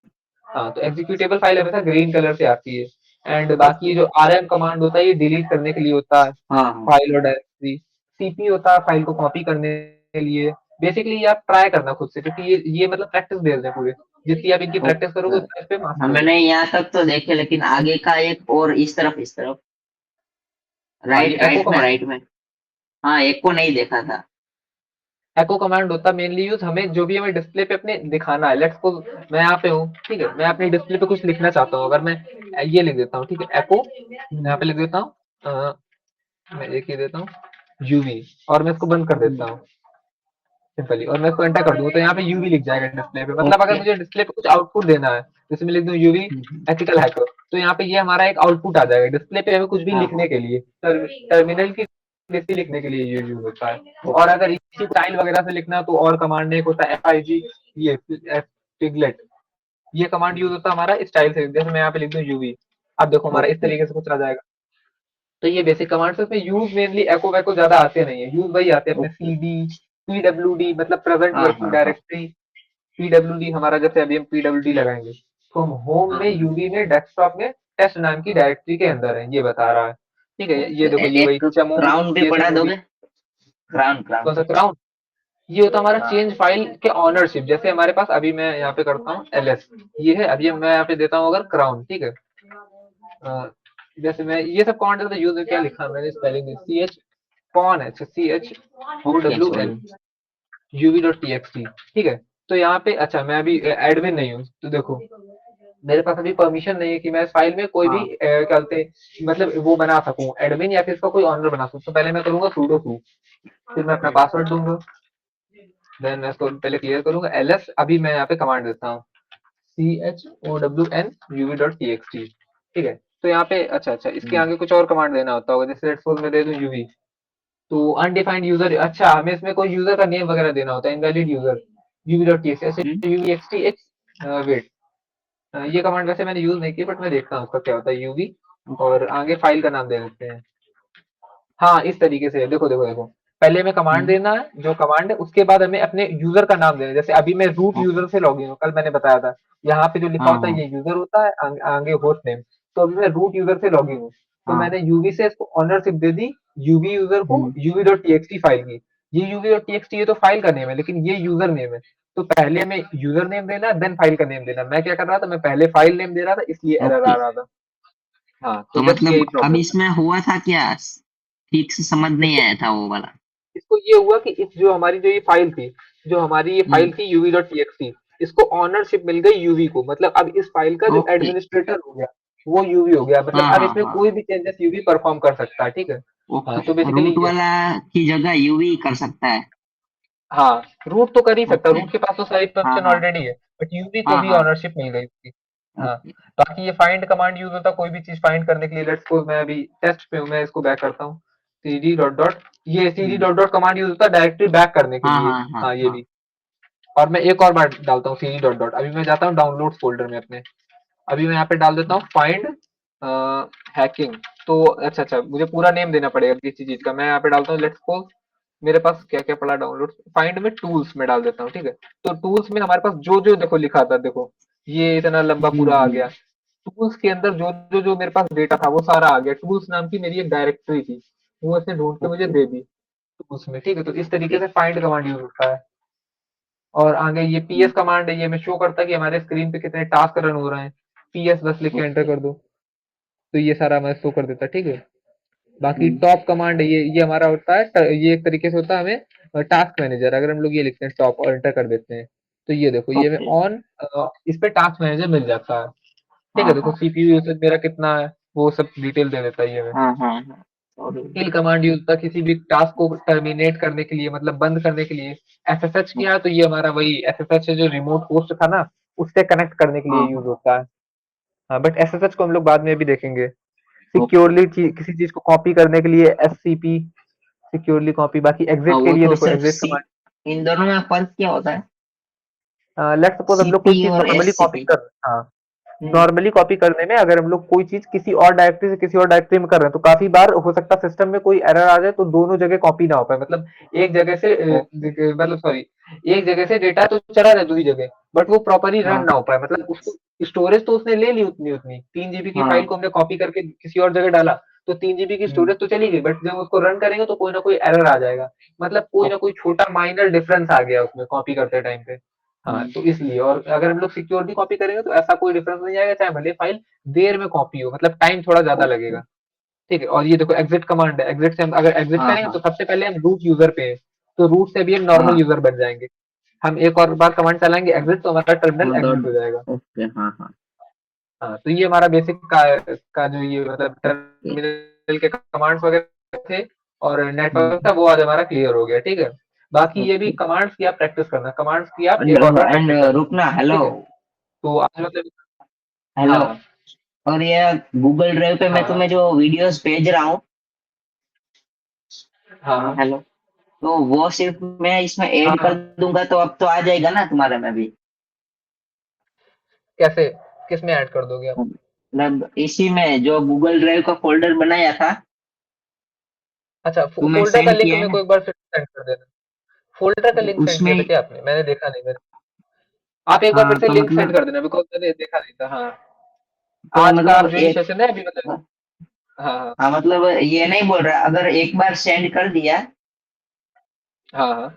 हाँ, तो एग्जीक्यूटेबल फाइल हमेशा ग्रीन कलर से आती है। एंड बाकी ये जो rm कमांड होता है ये डिलीट करने के लिए होता है,
हाँ हाँ।
फाइल और डायरेक्टरी। cp होता है फाइल को कॉपी करने के लिए। बेसिकली ये आप ट्राई करना खुद से, क्योंकि ये मतलब प्रैक्टिस बेस्ड है पूरे, जितनी आप इनकी प्रैक्टिस
ओके।
करोगे उतना इस पे
हाँ,
मास्टर होगे।
मैंने यहाँ तक तो देखे, लेकिन आगे का एक और इस तरफ
हाँ, ये
राइट
एको
राइट में,
कमांड,
राइट में। हाँ, एक को नहीं देखा था।
एको कमांड होता है मेनली यूज हमें जो भी हमें डिस्प्ले पे अपने दिखाना है। लेट्स सपोज मैं यहाँ पे हूँ, ठीक है, मैं अपनी डिस्प्ले पे कुछ लिखना चाहता हूँ। अगर मैं ये लिख देता हूँ, ठीक है, एको यहाँ पे लिख देता हूँ, मैं एक ही देता हूँ यूवी, और मैं इसको बंद कर देता हूँ सिंपली, और मैं इसको एंटर कर दूंगा तो यहाँ पे यूवी लिख जाएगा डिस्प्ले पे। मतलब अगर
ओके।
मुझे डिस्प्ले पे कुछ आउटपुट देना है, जैसे मैं लिख दूं यूवी एथिकल हैकर, तो यहाँ पे ये हमारा एक आउटपुट आ जाएगा डिस्प्ले पे, हमें कुछ भी
हाँ
लिखने
हाँ।
के लिए, टर्मिनल की लिस्ट लिखने के लिए ये यूज होता है। और
ओके।
अगर इसी स्टाइल वगैरह से लिखना तो और कमांड एक होता है FIG, ये पिगलेट, ये कमांड यूज होता है हमारा स्टाइल से। जैसे मैं यहाँ पे लिख दूं यूवी, अब देखो हमारा इस
ओके।
तरीके से कुछ आ जाएगा। तो ये बेसिक कमांड्स है, इसमें यूज मेनली एको वैको ज्यादा आते नहीं है, यूज वही आते हैं अपने
ओके।
cd, pwd मतलब प्रेजेंट
हाँ
वर्किंग
हाँ हाँ।
डायरेक्टरी, pwd हमारा, जैसे अभी हम pwd लगाएंगे तो हम होम में यूवी में डेस्कटॉप में टेस्ट नाम की डायरेक्टरी के अंदर है, ये बता रहा है, ठीक है। ये देखो ये वही
एक
चमोड
क्राउन भी पढ़ा
csmod,
दोगे? Crown crown.
कौन सा क्राउन? ये होता है हमारा
हाँ।
चेंज फाइल के ऑनरशिप। जैसे हमारे पास अभी मैं यहाँ पे करता हूँ ls, ये है, अभी मैं यहाँ पे देता हूँ अगर क्राउन, ठीक है। जैसे मैं ये सब कमांड का यूज क्या लिखा मैंने स्पेलिंग, सी एच कौन है, C H O
okay,
W
sorry.
N uv.txt, ठीक है। तो यहाँ पे अच्छा मैं अभी एडमिन नहीं हूँ, तो देखो मेरे पास अभी परमिशन नहीं है कि मैं इस फाइल में कोई भी
हाँ।
क्या बोलते हैं, मतलब वो बना सकूं एडमिन या फिर इसका कोई ऑनर बना सकूं। तो पहले मैं करूंगा sudo su, फिर मैं अपना पासवर्ड दूंगा, देन मैं इसको पहले क्लियर करूंगा ls। अभी मैं यहाँ पे कमांड देता हूँ chown uv.txt, ठीक है। तो यहाँ पे अच्छा अच्छा इसके आगे कुछ और कमांड देना होता होगा, जैसे लेट्स सपोज मैं दे दूं uv, तो अनडिफाइंड यूजर, अच्छा हमें इसमें कोई यूजर का नेम वगैरह देना होता है, इनवैलिड यूजर uv.txt, ऐसे uvxtx वेट, ये कमांड वैसे मैंने यूज नहीं की, बट मैं देखता हूँ उसका क्या होता है यूवी, और आगे फाइल का नाम दे देते हैं। हाँ इस तरीके से देखो देखो देखो, पहले हमें कमांड
हम्म,
देना है, जो कमांड है उसके बाद हमें अपने यूजर का नाम देना है। जैसे अभी मैं रूट
ओके।
यूजर से लॉगिन हूँ, कल मैंने बताया था, यहाँ पे जो लिखा
हाँ
होता है
हाँ
ये यूजर होता है, आगे होस्ट नेम। तो अभी मैं रूट यूजर से लॉगिन हूँ, तो
हाँ।
मैंने यूवी से इसको ऑनरशिप दे दी, यूवी यूजर को
hmm,
UV dot T X T file की। ये UV dot T X T ये तो फाइल का नेम है, लेकिन ये यूजर नेम है। तो पहले हमें यूजर नेम देना, देन फाइल का नेम देना। मैं क्या कर रहा था, मैं पहले फाइल नेम दे रहा था, इसलिए एरर आ
ओके।
रहा था। हाँ, तो
तो
जस्ट
मतलब
यही
अब
प्रॉब्लम था।
इसमें हुआ था क्या, ठीक से समझ नहीं
इसको
आया था वो वाला।
इसको ये हुआ कि इस जो हमारी जो ये फाइल थी, जो हमारी ये फाइल
हम्म,
थी यूवी डॉट टीएक्सटी, इसको ऑनरशिप मिल गई यूवी को। मतलब अब इस फाइल का जो
ओके।
एडमिनिस्ट्रेटर हो गया वो यूवी हो गया। मतलब
हाँ
अब
हाँ
इसमें
हाँ।
कोई भी चेंजेस यूवी परफॉर्म कर सकता है, ठीक है। हाँ, तो
ओके,
बेसिकली
रूट
ये,
वाला की जगह यूवी कर सकता है।
हाँ, रूट तो कर ही सकता है,
ओके।
रूट के पास तो सारी
हाँ
परमिशन
हाँ
ऑलरेडी है, बट यूवी को
हाँ
भी
हाँ।
ऑनरशिप मिल गई उसकी। हाँ,
ओके।
बाकी ये फाइंड कमांड यूज होता है कोई भी चीज फाइंड करने के लिए। लेट्स सपोज मैं अभी टेस्ट पे हूँ, मैं इसको बैक करता हूँ, cd डॉट डॉट, ये cd
हम्म,
डॉट डॉट कमांड यूज होता है डायरेक्टली बैक करने के
हाँ
लिए।
हाँ हाँ
हाँ, ये
हाँ।
भी। और मैं एक और बार डालता हूँ cd डॉट डॉट, अभी मैं जाता हूँ डाउनलोड्स फोल्डर में अपने। अभी मैं यहाँ पे डाल देता हूँ फाइंड हैकिंग। तो अच्छा अच्छा, मुझे पूरा नेम देना पड़ेगा किसी चीज का। मैं यहाँ पे डालता हूँ लेट्स सपोज, मेरे पास क्या क्या पड़ा डाउनलोड, फाइंड में टूल्स में डाल देता हूँ, ठीक है। तो टूल्स में हमारे पास जो जो देखो लिखा था, देखो ये इतना लंबा पूरा आ गया। टूल्स के अंदर जो मेरे पास डेटा था वो सारा आ गया। टूल्स नाम की मेरी एक डायरेक्टरी थी, वो उसने ढूंढ के मुझे
ओके
दे दी टूल्स में, ठीक है। तो इस तरीके
ओके।
से फाइंड कमांड यूज होता है। और आगे ये पीएस कमांड है, ये हमें शो करता है कि हमारे स्क्रीन पे कितने टास्क रन हो रहे हैं। पीएस बस लिख के एंटर
ओके।
कर दो, तो ये सारा हमें शो कर देता है, ठीक है। बाकी
हम्म,
टॉप कमांड है, ये हमारा होता है ये एक तरीके से होता है हमें टास्क मैनेजर। अगर हम लोग ये लिखते हैं टॉप और एंटर कर देते हैं, तो ये देखो ये हमें
ओके।
ऑन इस पे टास्क मैनेजर मिल जाता है, ठीक
हाँ
है। देखो
हाँ
सीपीयू यूसेज मेरा कितना है, वो सब डिटेल दे देता है ये हमें।
हाँ हाँ हाँ। सॉरी।
किल कमांड यूज होता है किसी भी टास्क को टर्मिनेट करने के लिए, मतलब बंद करने के लिए। एसएसएच किया तो ये हमारा वही एसएसएच जो रिमोट होस्ट था ना, उससे कनेक्ट करने के लिए
हाँ
यूज
हाँ।
होता है। हाँ, बट एसएसएच को हम लोग बाद में भी देखेंगे।
ओके।
सिक्योरली किसी चीज को कॉपी करने के लिए एससीपी, सिक्योरली कॉपी। बाकी
हाँ,
एग्जिट के
वो
लिए
तो
देखो
सिर्फ
एग्जिट
सी।
कमांड।
इन दोनों में फर्क क्या होता है?
लेट्स सपोज हम लोग कोई
सीपी
चीज
और
नॉर्मली कॉपी
एससीपी।
कर, हाँ,
हम्म।
नॉर्मली कॉपी करने में अगर हम लोग कोई चीज किसी और डायरेक्टरी से किसी और डायरेक्टरी में कर रहे हैं, तो काफी बार हो सकता है सिस्टम में कोई एरर आ जाए तो दोनों जगह कॉपी ना हो पाए। मतलब एक जगह से
ओके।
मतलब सॉरी, एक जगह से डेटा तो चला जाए दूसरी जगह, बट वो प्रॉपरली रन
हाँ
ना हो पाए। मतलब उसको स्टोरेज तो उसने ले ली उतनी उतनी, 3 जीबी की फाइल
हाँ।
को हमने कॉपी करके किसी और जगह डाला, तो 3 जीबी की
हम्म,
स्टोरेज तो चली गई, बट जब उसको रन करेंगे तो कोई ना कोई एरर आ जाएगा। मतलब कोई ना कोई
ओके।
छोटा माइनर डिफरेंस आ गया उसमें कॉपी करते टाइम पे। हाँ,
हम्म,
तो इसलिए। और अगर हम लोग सिक्योरली कॉपी करेंगे तो ऐसा कोई डिफरेंस नहीं आएगा, चाहे भले फाइल देर में कॉपी हो, मतलब टाइम थोड़ा ज्यादा
ओके।
लगेगा, ठीक है। और ये देखो एग्जिट कमांड है, एग्जिट से हम अगर एग्जिट
हाँ
करेंगे तो
हाँ
सबसे पहले हम रूट यूजर पे हैं, तो रूट से भी हम नॉर्मल
हाँ।
यूजर बन जाएंगे। हम एक और बार कमांड चलाएंगे एग्जिट, तो हमारा टर्मिनल
हाँ
एग्जिट हो जाएगा।
ओके। हाँ हाँ।
हाँ, तो ये हमारा बेसिक का जो ये मतलब
ओके।
टर्मिनल के कमांड्स वगैरह थे, और नेटवर्क था
हम्म,
वो आज हमारा क्लियर हो गया, ठीक है। बाकी ये भी
ओके।
कमांड्स की आप प्रैक्टिस करना, कमांड्स की आप
एंड
एक और बार
एंड
प्रैक्टिस करना,
रुकना, हेलो।
ठीक है। तो आज मतलब,
हेलो।
हाँ
और ये गूगल ड्राइव पे मैं
हाँ
तुम्हें जो वीडियोस भेज रहा हूँ,
हाँ हाँ
हेलो, तो वो सिर्फ मैं इसमें
हाँ
ऐड कर
हाँ।
दूंगा तो अब तो आ जाएगा ना तुम्हारे में भी?
कैसे, किस में ऐड कर दोगे आप?
मतलब इसी में जो गूगल ड्राइव का फोल्डर बनाया था,
अच्छा,
तुम्हें
फोल्डर का
सेंड
लिंक
किया है
मेरे को
ना,
एक बार फिर सेंड कर देना। फोल्डर का लिंक सेंड किया था
उसमें।
क्या आपने? मैंने देखा नहीं मैंने। आप एक बार फिर
हाँ
से
तो
लिंक सेंड
मतलब,
कर देना, बिकॉज मैंने देखा नहीं था। हाँ,
तो
आज का
मतलब
जो ही
एक,
सेशन है अभी मतलब। हाँ हाँ
हाँ मतलब ये नहीं बोल रहा, अगर एक बार सेंड कर दिया
हाँ हाँ